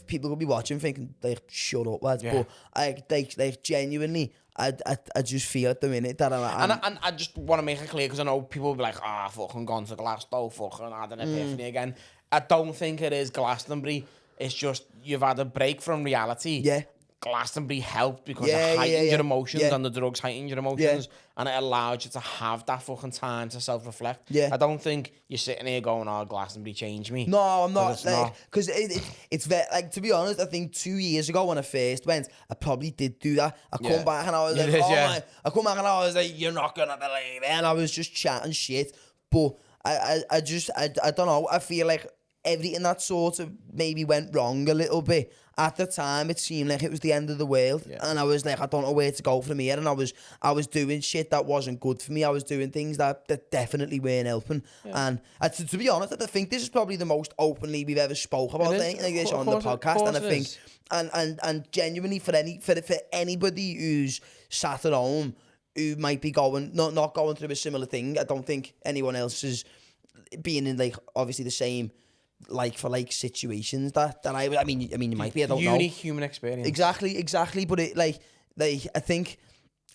people could be watching thinking, like, shut up, lads. Yeah. But like genuinely, I just feel at the minute that and I just want to make it clear, because I know people will be like, fucking gone to Glasgow, fucking had an epiphany again. I don't think it is Glastonbury. It's just you've had a break from reality. Yeah. Glastonbury helped because it heightened your emotions, and the drugs heightened your emotions, and it allowed you to have that fucking time to self-reflect. Yeah. I don't think you're sitting here going, Glastonbury changed me. No, I'm not. Because it's very, like, to be honest, I think 2 years ago when I first went, I probably did do that. I come back and I was like, I come back and I was like, you're not going to believe it. And I was just chatting shit. But I don't know. I feel like everything that sort of maybe went wrong a little bit. At the time, it seemed like it was the end of the world, and I was like, I don't know where to go from here. And I was doing shit that wasn't good for me. I was doing things that definitely weren't helping. And to be honest, I think this is probably the most openly we've ever spoke about anything like this on the podcast. And I think, and genuinely for anybody who's sat at home who might be not going through a similar thing, I don't think anyone else is being in, like, obviously the same like for like situations that I mean you might be, I don't know. Unique human experience. Exactly. But it like I think,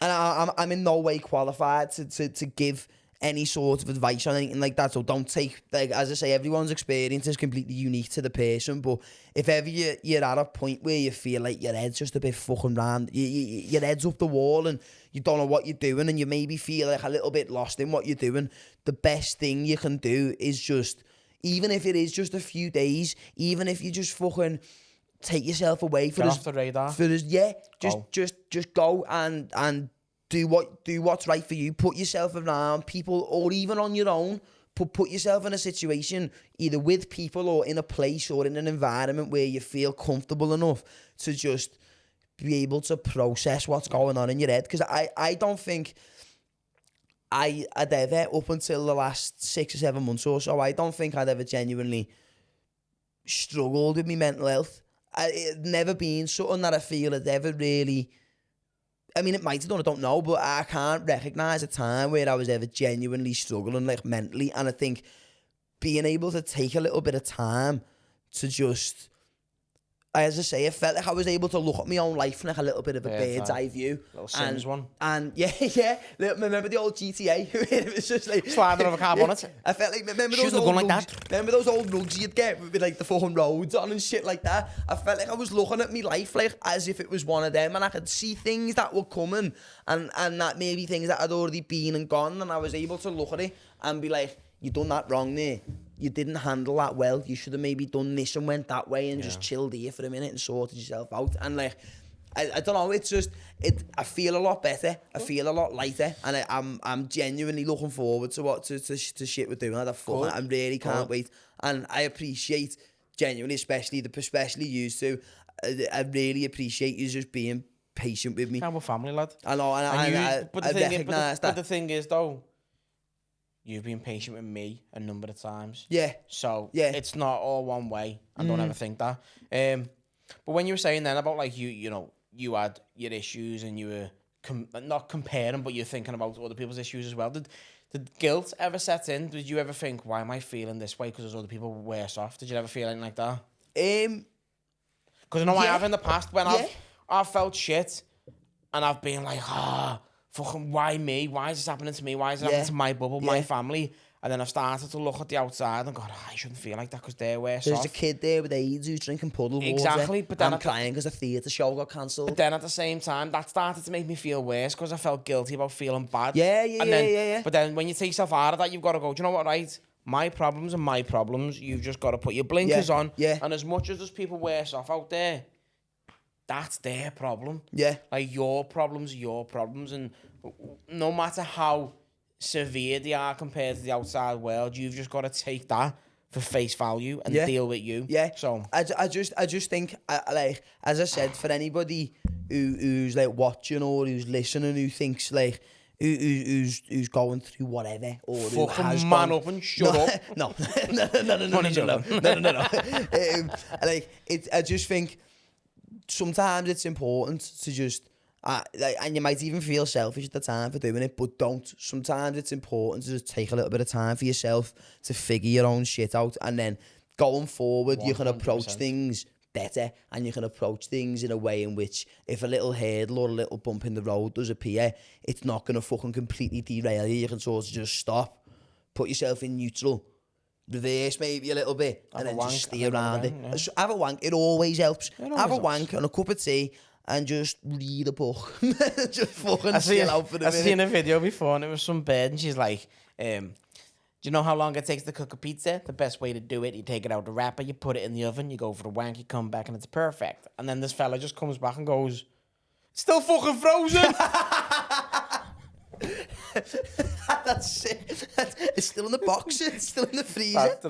and I'm in no way qualified to give any sort of advice on anything like that. So don't take, like, as I say, everyone's experience is completely unique to the person. But if ever you're at a point where you feel like your head's just a bit fucking round, your head's up the wall and you don't know what you're doing, and you maybe feel like a little bit lost in what you're doing, the best thing you can do is just, even if it is just a few days, even if you just fucking take yourself away for off the radar. Just go and do what's right for you. Put yourself around people, or even on your own. Put yourself in a situation, either with people or in a place or in an environment where you feel comfortable enough to just be able to process what's going on in your head. Because I don't think I'd ever, up until the last 6 or 7 months or so, I don't think I'd ever genuinely struggled with my mental health. It never been something that I feel had ever really, I mean, it might have done, I don't know, but I can't recognise a time where I was ever genuinely struggling, like, mentally. And I think being able to take a little bit of time to just, as I say, I felt like I was able to look at my own life from like a little bit of a bird's eye view. Little Sims one. And yeah. Remember the old GTA? It was just like sliding over car bonnet. I felt like, remember those old rugs you'd get with like the fucking roads on and shit like that? I felt like I was looking at my life like as if it was one of them, and I could see things that were coming and that maybe things that had already been and gone, and I was able to look at it and be like, you done that wrong there. You didn't handle that well. You should have maybe done this and went that way and just chilled here for a minute and sorted yourself out. And like, I don't know, it's just, I feel a lot better. I feel a lot lighter. And I'm genuinely looking forward to shit we're doing. I really can't wait. And I appreciate, genuinely, especially you two, I really appreciate you just being patient with me. I'm a family, lad. I know, and I recognise that. But the thing is, though, you've been patient with me a number of times. Yeah. So it's not all one way. I don't ever think that. But when you were saying then about like you know, you had your issues and you were not comparing, but you're thinking about other people's issues as well. Did guilt ever set in? Did you ever think, why am I feeling this way because there's other people worse off? Did you ever feel anything like that? Because I know I have in the past when I've felt shit And I've been like, fucking why me? Why is this happening to me? Why is it happening to my bubble, my family? And then I've started to look at the outside and go, I shouldn't feel like that because they're worse off. There's a kid there with AIDS who's drinking puddle water. Exactly, but then I'm crying because the theatre show got cancelled. But then at the same time, that started to make me feel worse because I felt guilty about feeling bad. Yeah. But then when you take yourself out of that, you've got to go, do you know what, right? My problems are my problems. You've just got to put your blinkers on. Yeah. And as much as there's people worse off out there, that's their problem. Yeah. Like, your problems are your problems. And no matter how severe they are compared to the outside world, you've just got to take that for face value and deal with you. Yeah. So I just think, like, as I said, for anybody who's like watching or who's listening, who thinks like who's going through whatever or who has man gone, up and shut up. No. Like I just think sometimes it's important to just. Like, and you might even feel selfish at the time for doing it, but don't. Sometimes it's important to just take a little bit of time for yourself to figure your own shit out, and then going forward, 100%. You can approach things better, and you can approach things in a way in which if a little hurdle or a little bump in the road does appear, it's not going to fucking completely derail you. You can sort of just stop, put yourself in neutral, reverse maybe a little bit, and then just stay around it. Yeah. Have a wank. It always helps. Have a wank and a cup of tea, and just read a book. Just fucking chill out for a minute. I've seen a video before, and it was some bird, and she's like, do you know how long it takes to cook a pizza? The best way to do it, you take it out the wrapper, you put it in the oven, you go for a wank, you come back, and it's perfect. And then this fella just comes back and goes, still fucking frozen! That's it. It's still in the box. It's still in the freezer. I've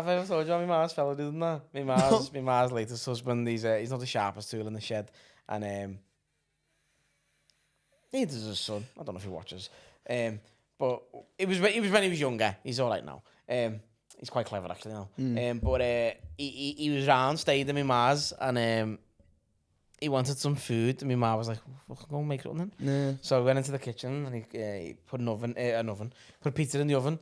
ever told you how my ma's fella doing that? My ma's latest husband, he's not the sharpest tool in the shed. And neither does his son. I don't know if he watches. But it was when he was younger. He's all right now. He's quite clever actually now. But he was round, stayed in my ma's, and he wanted some food. And my ma was like, "Fucking go and make it on then." Yeah. So we went into the kitchen and he put put a pizza in the oven.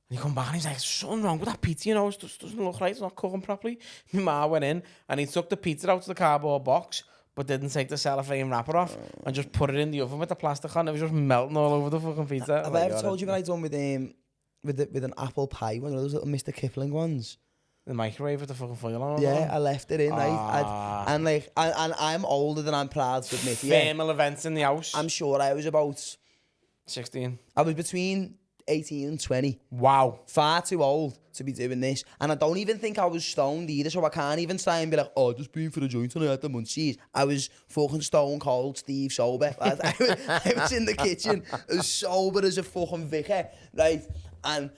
And he come back and he's like, something wrong with that pizza, you know, it doesn't look right, it's not cooking properly. My ma went in and he took the pizza out of the cardboard box, but didn't take the cellophane wrapper off and just put it in the oven with the plastic on. It was just melting all over the fucking pizza. Have I ever told you what I done with an apple pie, one of those little Mr. Kipling ones? The microwave with the fucking foil on. Yeah, I left it in. And I'm older than I'm proud to admit. Thermal events in the house. I'm sure I was about 16. I was between 18 and 20. Wow. Far too old to be doing this. And I don't even think I was stoned either, so I can't even try and be like, oh, just been for a joint and I had the munchies. I was fucking stone cold, Steve sober. I was in the kitchen as sober as a fucking vicar, right? And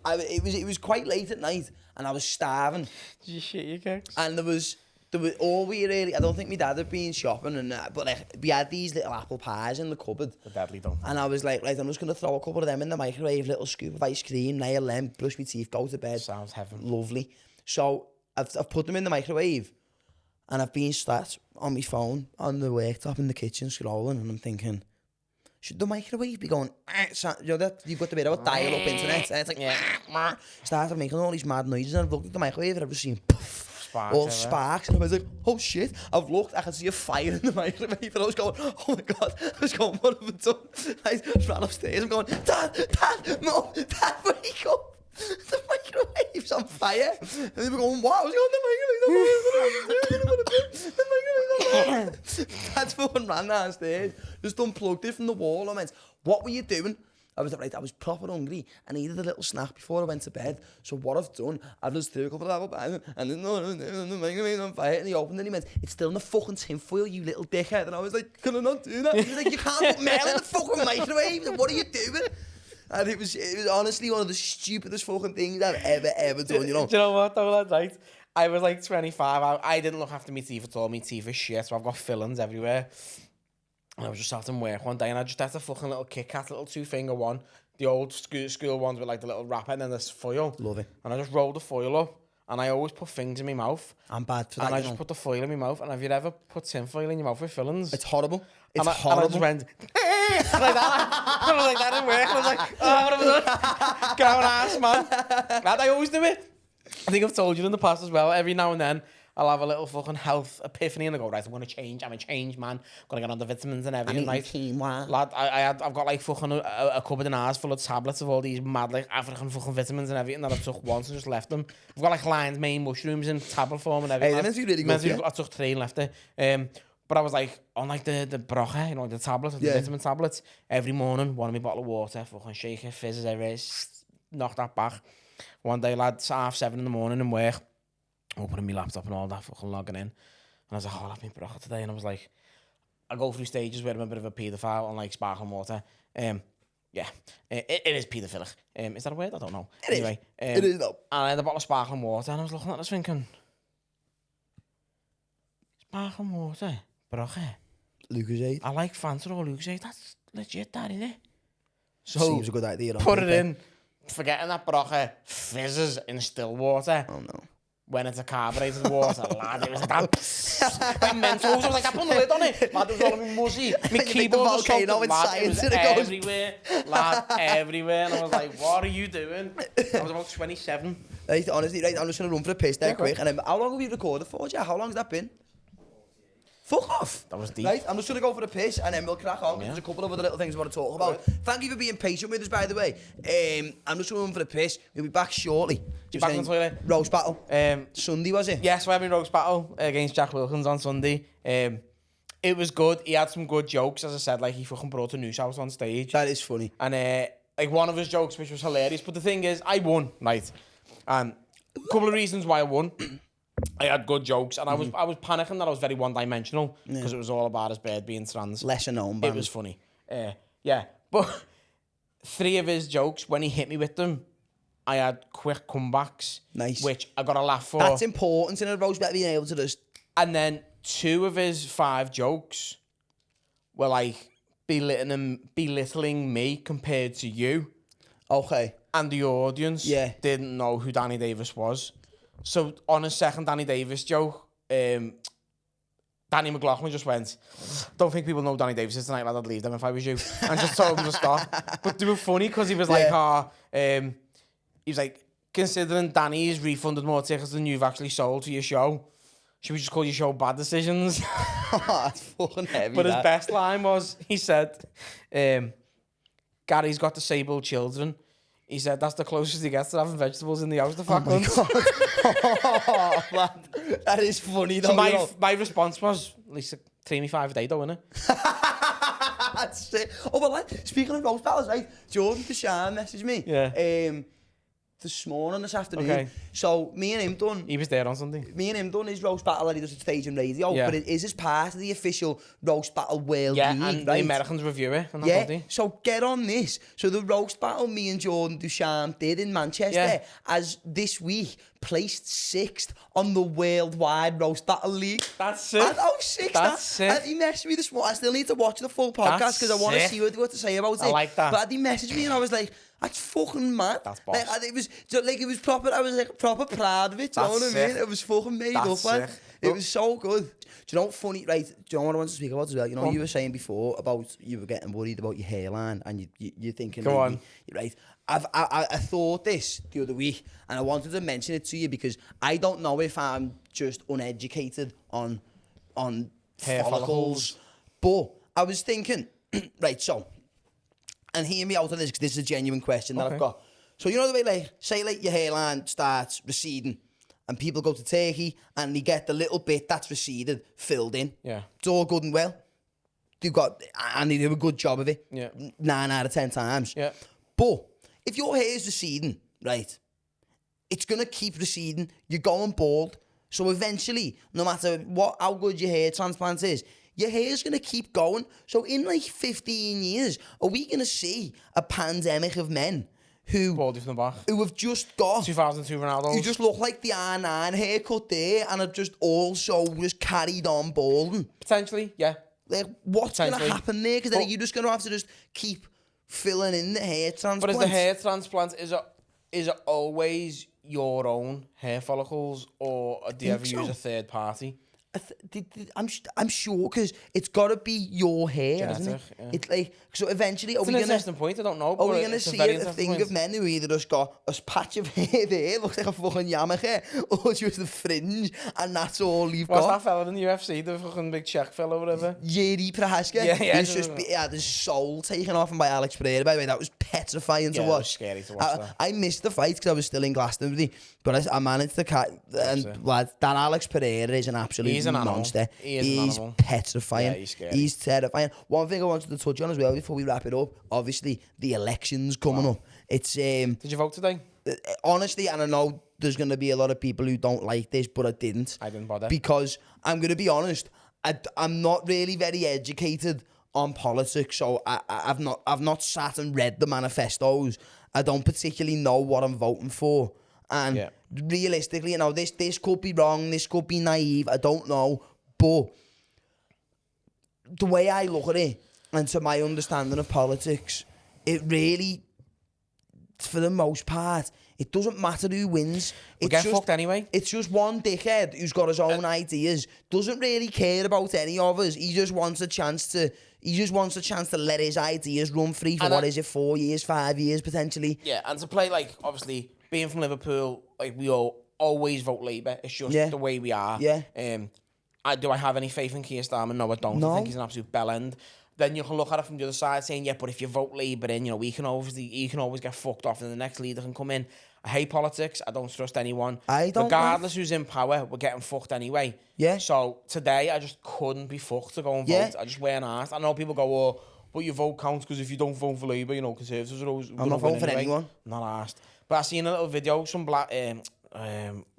it was quite late at night and I was starving. Did you shit your cakes? And there was all we really, I don't think my dad had been shopping, and but like, we had these little apple pies in the cupboard. The deadly don't. And I was like, right, I'm just going to throw a couple of them in the microwave, little scoop of ice cream, nail them, brush my teeth, go to bed. Sounds heaven. Lovely. So I've put them in the microwave, and I've been sat on my phone on the worktop in the kitchen scrolling, and I'm thinking, should the microwave be going, you know that you've got the bit about dial-up internet, and it's like, started making all these mad noises, and I've looked at the microwave and I've just seen, poof, sparks, and I was like, oh shit, I've looked, I can see a fire in the microwave, and I was going, oh my god, I was going, what have I done? I just ran upstairs, I'm going, Dad, no, Dad, wake up, the microwave's on fire. And they were going, what? I was going, the microwave. Dad fucking ran downstairs, just unplugged it from the wall. I went, what were you doing? I was like, right, I was proper hungry. I needed a little snack before I went to bed. So what I've done, I've just threw a couple of apple pies and then the microwave's on fire. And he opened it and he went, it's still in the fucking tinfoil, you little dickhead. And I was like, can I not do that? He was like, you can't put mail in the fucking microwave. Like, what are you doing? And it was honestly one of the stupidest fucking things I've ever done, you know. Do you know what, though, lad, right? I was like 25. I didn't look after my teeth at all. My teeth are shit, so I've got fillings everywhere. And I was just out in work one day, and I just had a fucking little Kit Kat, little 2-finger one. The old school ones with like the little wrapper and then this foil. Love it. And I just rolled the foil up, and I always put things in my mouth. I'm bad for that, and I just put the foil in my mouth. And have you ever put tin foil in your mouth with fillings? It's horrible. It's horrible. And I just went, like that. I was like that in work. And I was like, oh, what have I done? Get out ass, man. And I always do it. I think I've told you in the past as well. Every now and then, I'll have a little fucking health epiphany and I go, right, I'm going to change. I'm a changed man. I'm going to get on the vitamins and everything. Lad, I've got like fucking a cupboard in ours full of tablets of all these mad like African fucking vitamins and everything that I took once and just left them. I've got like lion's mane mushrooms in tablet form and everything. Hey, they're really good. I took 3 and left it. But I was like, on like the broche, you know, the tablets, the vitamin tablets, every morning, one of my bottle of water, fucking shake it, fizzes everywhere, knock that back. One day, lad, it's 7:30 in the morning in work, opening my laptop and all that, fucking logging in. And I was like, oh, I'll have my broche today. And I was like, I go through stages where I'm a bit of a paedophile on like sparkling water. Yeah, it is paedophilic. Is that a word? I don't know. Anyway, it is though. And I had a bottle of sparkling water and I was looking at this thinking, sparkling water? Broche. Lucozade. I like Fanta or Lucozade. That's legit, that, isn't it? So seems a good idea. Put it in. Forgetting that broche fizzes in still water. Oh no. When it's a carbonated water, lad, it was like that. My Mentos, I was like, I put the lid on it. Lad, it was all of me muzzy. My keyboard was soaked. Lad, it was everywhere. Lad, everywhere. And I was like, what are you doing? I was about 27. Right, honestly, right, I'm just going to run for a piss there quick. And then, how long have you recorded for, Jack? How long has that been? Fuck off. That was deep. Right, I'm just going to go for a piss and then we'll crack on. There's a couple of other little things I want to talk about. Thank you for being patient with us, by the way. I'm just going to run for a piss. We'll be back shortly. Back in the toilet. Roast battle. Sunday, was it? Yes, we're having roast battle against Jack Wilkins on Sunday. It was good. He had some good jokes, as I said. Like, he fucking brought a noose house on stage. That is funny. And like one of his jokes, which was hilarious. But the thing is, I won, right? And a couple of reasons why I won. I had good jokes, and I was panicking that I was very one-dimensional because it was all about his bird being trans. Lesser known, man. It was funny. Yeah, but 3 of his jokes, when he hit me with them, I had quick comebacks. Nice. Which I got a laugh for. That's important in a roast battle, being able to just... And then 2 of his 5 jokes were like belittling me compared to you. Okay. And the audience didn't know who Danny Davis was. So on his second Danny Davis joke, Danny McLaughlin just went, don't think people know Danny Davis is tonight, lad, I'd leave them if I was you. And just told him to stop. But they were funny because he was like, he was like, considering Danny's refunded more tickets than you've actually sold to your show, should we just call your show Bad Decisions? That's fucking heavy. But his best line was, he said, Gary's got disabled children. He said that's the closest he gets to having vegetables in the house. The fat ones. Oh, man. That is funny though. So my response was, at least 3.5 a day though, innit? That's it. Oh, well, like, speaking of roast battles, right? Jordan Deshawn messaged me. Yeah. This morning, this afternoon. Okay. So, me and him done... He was there on Sunday. Me and him done his roast battle that he does at Stage and Radio, Yeah. but it is as part of the official roast battle world Yeah, league, and right? the Americans review it. And Yeah, so get on this. So the roast battle me and Jordan Duchamp did in Manchester as this week placed 6th on the worldwide roast battle league. That's sick. Oh, 6th. That's sick. And he messaged me this morning. I still need to watch the full podcast because I want to see what to say about it. I like that. But he messaged me and I was like, that's fucking mad. That's boss. Like, it was proper. I was like proper proud of it. Do you know what I mean? It was fucking made up, man. It was so good. Do you know what funny? Right? Do you know what I want to speak about as well? You know, you were saying before about you were getting worried about your hairline, and you're thinking, go on, right? I thought this the other week, and I wanted to mention it to you because I don't know if I'm just uneducated on hair follicles, but I was thinking, right? So. And hear me out on this because this is a genuine question that I've got. So you know the way, like, say, like your hairline starts receding, and people go to Turkey and they get the little bit that's receded filled in. Yeah, it's all good and well. They do a good job of it. Yeah, 9 out of 10 times. Yeah, but if your hair is receding, right, it's gonna keep receding. You're going bald, so eventually, no matter how good your hair transplant is, your hair's going to keep going. So in like 15 years, are we going to see a pandemic of men who have just got 2002 Ronaldo, who just look like the R9 haircut there and have just also just carried on balding? Potentially, yeah. Like, what's going to happen there? Because then you're just going to have to just keep filling in the hair transplant. But is the hair transplant, is it always your own hair follicles, or do you ever use a third party? I'm sure because it's got to be your hair, Genetic, isn't it? yeah. It's like so. Eventually, It's an interesting point. I don't know. Are we but gonna it's see very a interesting thing point. of men who either just got a patch of hair there, looks like a fucking yarmulke, or just the fringe, and that's all you've What's got? that fella in the UFC, the fucking big Czech fella, whatever? Yuri Prohaska. Yeah. He's just had his soul taken off him by Alex Pereira. By the way, that was petrifying to Yeah, watch. it was scary to watch that. I missed the fight because I was still in Glastonbury, but I managed to catch. And lad, that Alex Pereira is an absolute He's an animal. monster. He is an He's animal. petrifying. Yeah, he's scary. He's terrifying. One thing I wanted to touch on as well before we wrap it up, obviously the elections coming up. It's Did you vote today? honestly, and I know there's going to be a lot of people who don't like this, but I didn't. I didn't bother. Because I'm going to be honest, I'm not really very educated on politics, so I've not sat and read the manifestos. I don't particularly know what I'm voting for. And realistically, this could be wrong, this could be naive, I don't know. But the way I look at it, and to my understanding of politics, it really, for the most part, it doesn't matter who wins. We get fucked anyway. It's just one dickhead who's got his own ideas, doesn't really care about any of us. He just wants a chance to let his ideas run free for 4 years, 5 years potentially. Yeah, and to play, like, obviously, being from Liverpool, like, we all always vote Labour. It's just the way we are. Yeah. Do I have any faith in Keir Starmer? No, I don't. No. I think he's an absolute bellend. Then you can look at it from the other side saying, yeah, but if you vote Labour in, you can always get fucked off and the next leader can come in. I hate politics. I don't trust anyone. Regardless who's in power, we're getting fucked anyway. Yeah. So today, I just couldn't be fucked to go and vote. I just weren't asked. I know people go, oh, but your vote counts because if you don't vote for Labour, Conservatives are always... I'm not voting for anyone. I'm not asked. But I seen a little video, some black...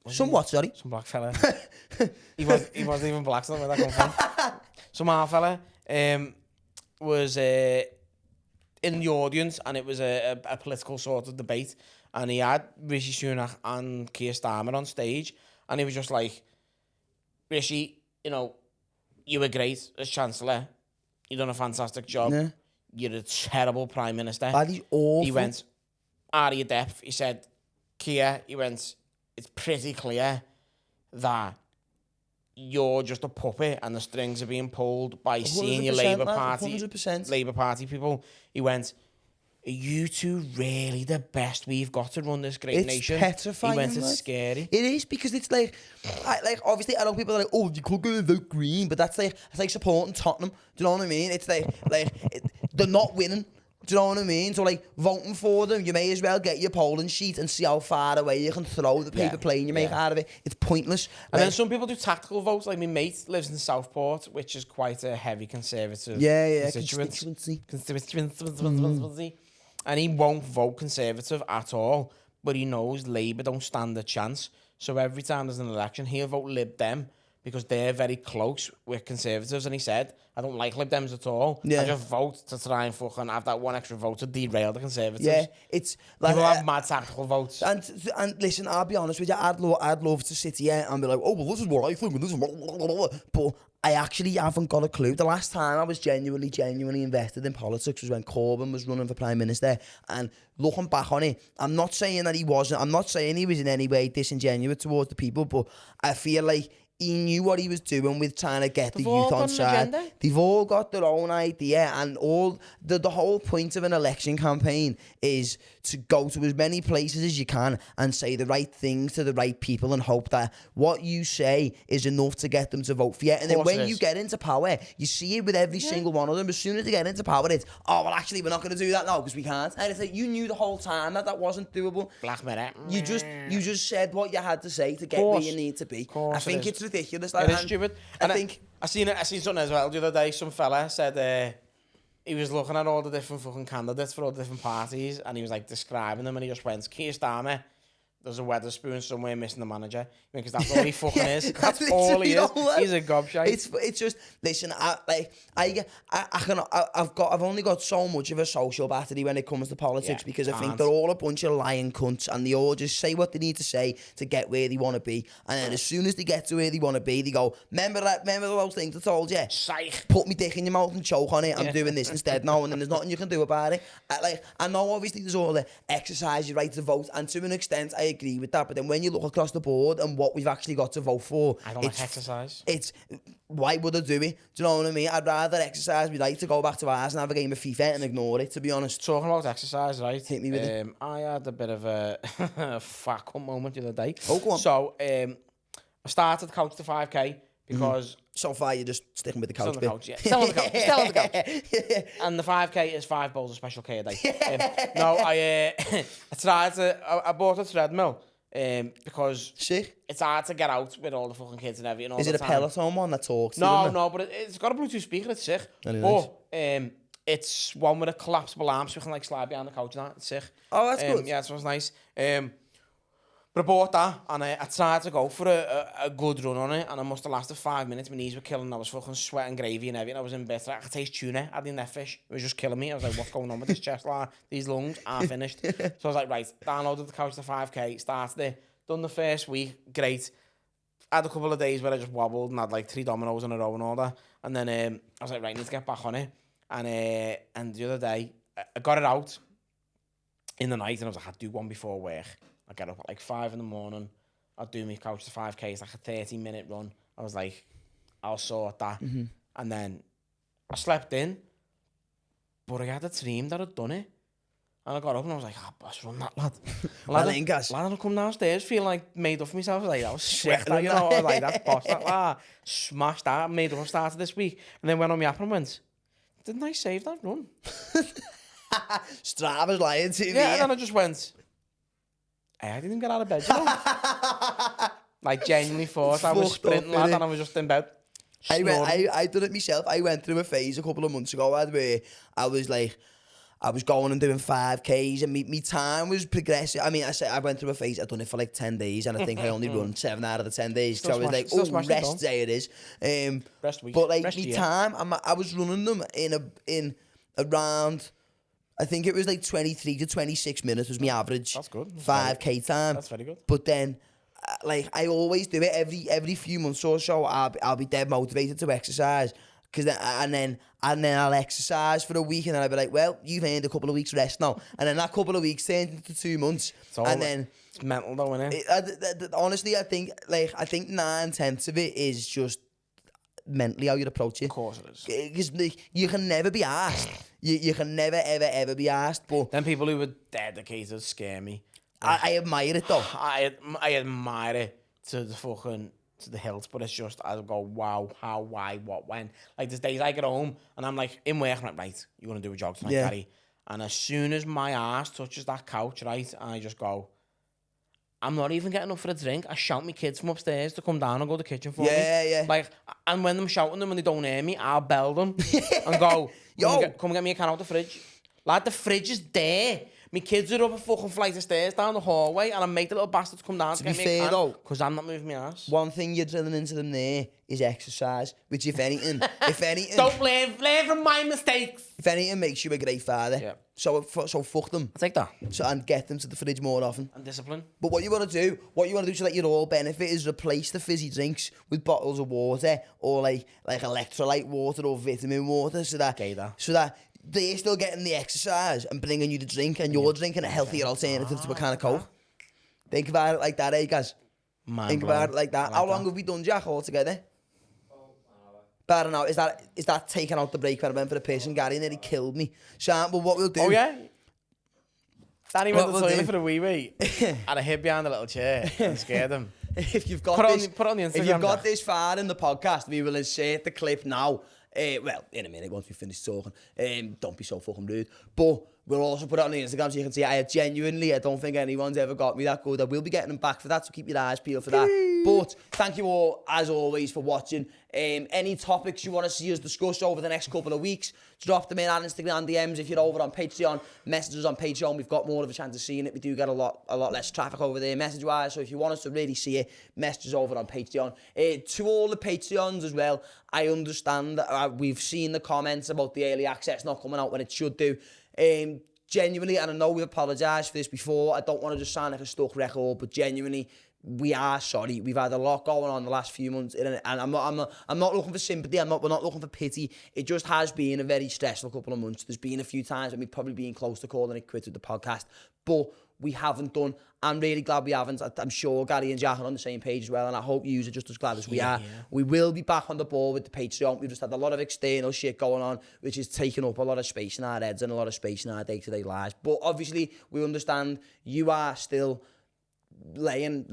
Some what, sorry? Some black fella. he wasn't even black, so I don't know where that come from. Some half fella was in the audience, and it was a political sort of debate, and he had Rishi Sunak and Keir Starmer on stage, and he was just like, Rishi, you were great as Chancellor. You done a fantastic job. Yeah. You're a terrible Prime Minister. That is awful. He went, out of your depth. He said, Keir, he went, it's pretty clear that you're just a puppet and the strings are being pulled by senior Labour Party 100%. Labour Party people. He went, are you two really the best we've got to run this great nation? It's petrifying. He went, it's scary. It is, because it's like obviously I know people are like, oh, you could go vote Green, but it's like supporting Tottenham. Do you know what I mean? It's they're not winning. Do you know what I mean? So, voting for them, you may as well get your polling sheet and see how far away you can throw the paper plane you make out of it. It's pointless. And then some people do tactical votes. Like, my mate lives in Southport, which is quite a heavy conservative constituency. And he won't vote Conservative at all, but he knows Labour don't stand a chance. So every time there's an election, he'll vote Lib Dem, because they're very close with Conservatives. And he said, I don't like Lib Dems at all. I just vote to try and fucking have that one extra vote to derail the Conservatives. Yeah, it's like... People have mad tactical votes. And listen, I'll be honest with you, I'd love to sit here and be like, oh, well, this is what I think, and this is what... But I actually haven't got a clue. The last time I was genuinely invested in politics was when Corbyn was running for Prime Minister. And looking back on it, I'm not saying that he wasn't. I'm not saying he was in any way disingenuous towards the people, but I feel like he knew what he was doing with trying to get the youth on side. They've all got their own idea, and all the whole point of an election campaign is to go to as many places as you can and say the right things to the right people and hope that what you say is enough to get them to vote for you. And then when you get into power, you see it with every single one of them. As soon as they get into power, it's, oh, well, actually, we're not going to do that now because we can't. And it's like, you knew the whole time that wasn't doable. Black mirror. You just said what you had to say to get where you need to be. I think it's ridiculous. It is stupid. I seen something as well the other day. Some fella said he was looking at all the different fucking candidates for all the different parties, and he was describing them, and he just went, Keir Starmer, there's a Weatherspoon somewhere missing the manager, because that's all he fucking is. That's all he is. He's a gobshite. It's just, listen, I've only got so much of a social battery when it comes to politics, because I think they're all a bunch of lying cunts, and they all just say what they need to say to get where they want to be, and then as soon as they get to where they want to be, they go, remember those things I told you? Psych. Put me dick in your mouth and choke on it. I'm doing this instead now, and then there's nothing you can do about it. I know obviously there's all the exercise your right to vote, and to an extent I agree with that. But then when you look across the board and what we've actually got to vote for, I don't like exercise. It's why would I do it? Do you know what I mean? I'd rather exercise my right to go back to ours and have a game of FIFA and ignore it, to be honest. Talking about exercise, right? Hit me with it. I had a bit of a fat cunt moment the other day. Oh, go on. So, I started the couch to 5k because... So far, you're just sticking with the couch Still on the couch, yeah. Still on the couch. Still on the couch. And the 5k is 5 bowls of Special K a day. No, I bought a treadmill because Sick. it's hard to get out with all the fucking kids and everything all Is the it a time. Peloton one that talks? No, but it's got a Bluetooth speaker, it's sick. Very nice. But it's one with a collapsible arm so you can like slide behind the couch and that. It's sick. Oh, that's good. Yeah, it was nice. But I bought that and I tried to go for a good run on it and I must have lasted 5 minutes. My knees were killing. I was fucking sweating gravy and everything. I was in bed. I could taste tuna. I didn't have fish. It was just killing me. I was like, what's going on with this chest line? These lungs are finished. So I was like, right, downloaded the couch to 5k, started it, done the first week, great. Had a couple of days where I just wobbled and had like 3 dominoes in a row and all that. And then I was like, right, need to get back on it. And the other day, I got it out in the night and I was like, I'd do one before work. I get up at like 5 in the morning. I'll do my couch to 5k. It's like a 30-minute run. I was like, I'll sort that. Mm-hmm. And then I slept in, but I had a dream that I'd done it. And I got up and I was like, boss, run that, lad. Lad, I come downstairs feeling like made up for myself. I was like, I was sweating, you know. I was like, that's boss, that lad. Smashed that, made up for started this week. And then went on my app and went, didn't I save that run? Strava's lying to me. Yeah, and then I just went, I didn't get out of bed, you know? Like, genuinely thought I was sprinting, lad, and I was just in bed. I did it myself. I went through a phase a couple of months ago where I was like, I was going and doing 5Ks and my time was progressive. I mean, I went through a phase, I'd done it for like 10 days and I think I only run 7 out of the 10 days. So I was like, oh, rest day it is. Rest week. But like, rest my year. time, I was running them in around... I think it was like 23 to 26 minutes was my average. That's good. 5k time. That's very good. But then, like, I always do it every few months or so. I'll be dead motivated to exercise. And then I'll exercise for a week and then I'll be like, well, you've earned a couple of weeks rest now. And then that couple of weeks turned into 2 months. It's mental though, isn't it? Honestly, I think 9/10 of it is just mentally how you approach it. Of course it is. Because like, you can never be asked. You can never, ever be asked. But then people who are dedicated scare me. I admire it though. I admire it to the hilt, but it's just, I go, wow, how, why, what, when. Like, there's days I get home and I'm like, in work, I'm like, right, you're going to do a jog tonight, Gary. And as soon as my ass touches that couch, right, I just go, I'm not even getting up for a drink. I shout my kids from upstairs to come down and go to the kitchen for me. Yeah. Like, and when I'm shouting them and they don't hear me, I'll bell them and go, come and get me a can out the fridge. Like, the fridge is there. My kids are up a fucking flight of stairs down the hallway and I make the little bastards come down to get me a can because I'm not moving my ass. One thing you're drilling into them there is exercise, which if anything... Don't learn from my mistakes. If anything makes you a great father. Yeah. So fuck them. I'll take that. So, and get them to the fridge more often. And discipline. But what you want to do so that you all benefit is replace the fizzy drinks with bottles of water or like electrolyte water or vitamin water so that they're still getting the exercise and bringing you the drink and you're drinking a healthier alternative to a can of Coke. Think about it like that, eh, guys? Think about it like that. How long have we done, Jack, all together? About an hour. Is that taking out the break when I went for the piss and Gary nearly killed me? Sean, well, what we'll do... Oh, yeah? Danny went to the toilet for a wee and I hid behind a little chair and scared him. If you've got put on the Instagram. If you've got this far in the podcast, we will insert the clip now. Well, in a minute, once we finish talking. Don't be so fucking rude. But we'll also put it on the Instagram so you can see I don't think anyone's ever got me that good. I will be getting them back for that, so keep your eyes peeled for that. But thank you all, as always, for watching. Any topics you want to see us discuss over the next couple of weeks, drop them in on Instagram DMs. If you're over on Patreon, message us on Patreon. We've got more of a chance of seeing it. We do get a lot less traffic over there message-wise. So if you want us to really see it, message us over on Patreon. To all the Patreons as well, I understand that we've seen the comments about the early access not coming out when it should do. Genuinely, and I know we've apologised for this before. I don't want to just sound like a stuck record, but genuinely, we are sorry. We've had a lot going on the last few months, and I'm not looking for sympathy. We're not looking for pity. It just has been a very stressful couple of months. There's been a few times when we've probably been close to calling it quits with the podcast, but we haven't done. I'm really glad we haven't. I'm sure Gary and Jack are on the same page as well, and I hope you are just as glad as we are. We will be back on the ball with the Patreon. We've just had a lot of external shit going on, which is taking up a lot of space in our heads and a lot of space in our day-to-day lives. But obviously, we understand you are still laying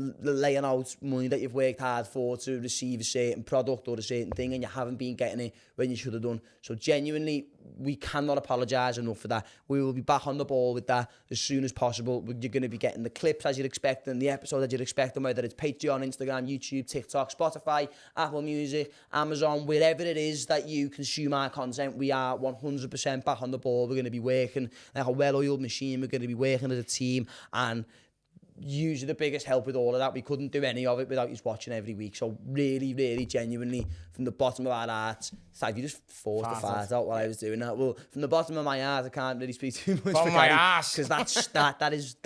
out money that you've worked hard for to receive a certain product or a certain thing, and you haven't been getting it when you should have done. So genuinely, we cannot apologise enough for that. We will be back on the ball with that as soon as possible. You're going to be getting the clips as you'd expect and the episode as you'd expect them, whether it's Patreon, Instagram, YouTube, TikTok, Spotify, Apple Music, Amazon, wherever it is that you consume our content. We are 100% back on the ball. We're going to be working like a well-oiled machine. We're going to be working as a team, and you're the biggest help with all of that. We couldn't do any of it without you watching every week. So really, really, genuinely, from the bottom of our hearts, thank you. Just forced the fart out while I was doing that. Well, from the bottom of my heart, I can't really speak too much for my ass, because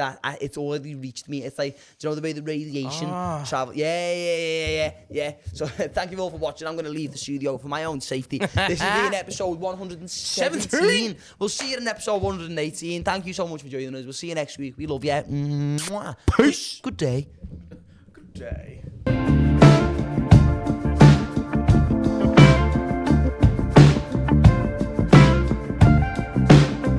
it's already reached me. It's like, do you know the way the radiation travel? Yeah. So thank you all for watching. I'm going to leave the studio for my own safety. This has been episode 117. We'll see you in episode 118. Thank you so much for joining us. We'll see you next week. We love you. Mwah. Peace. Good day. Good day.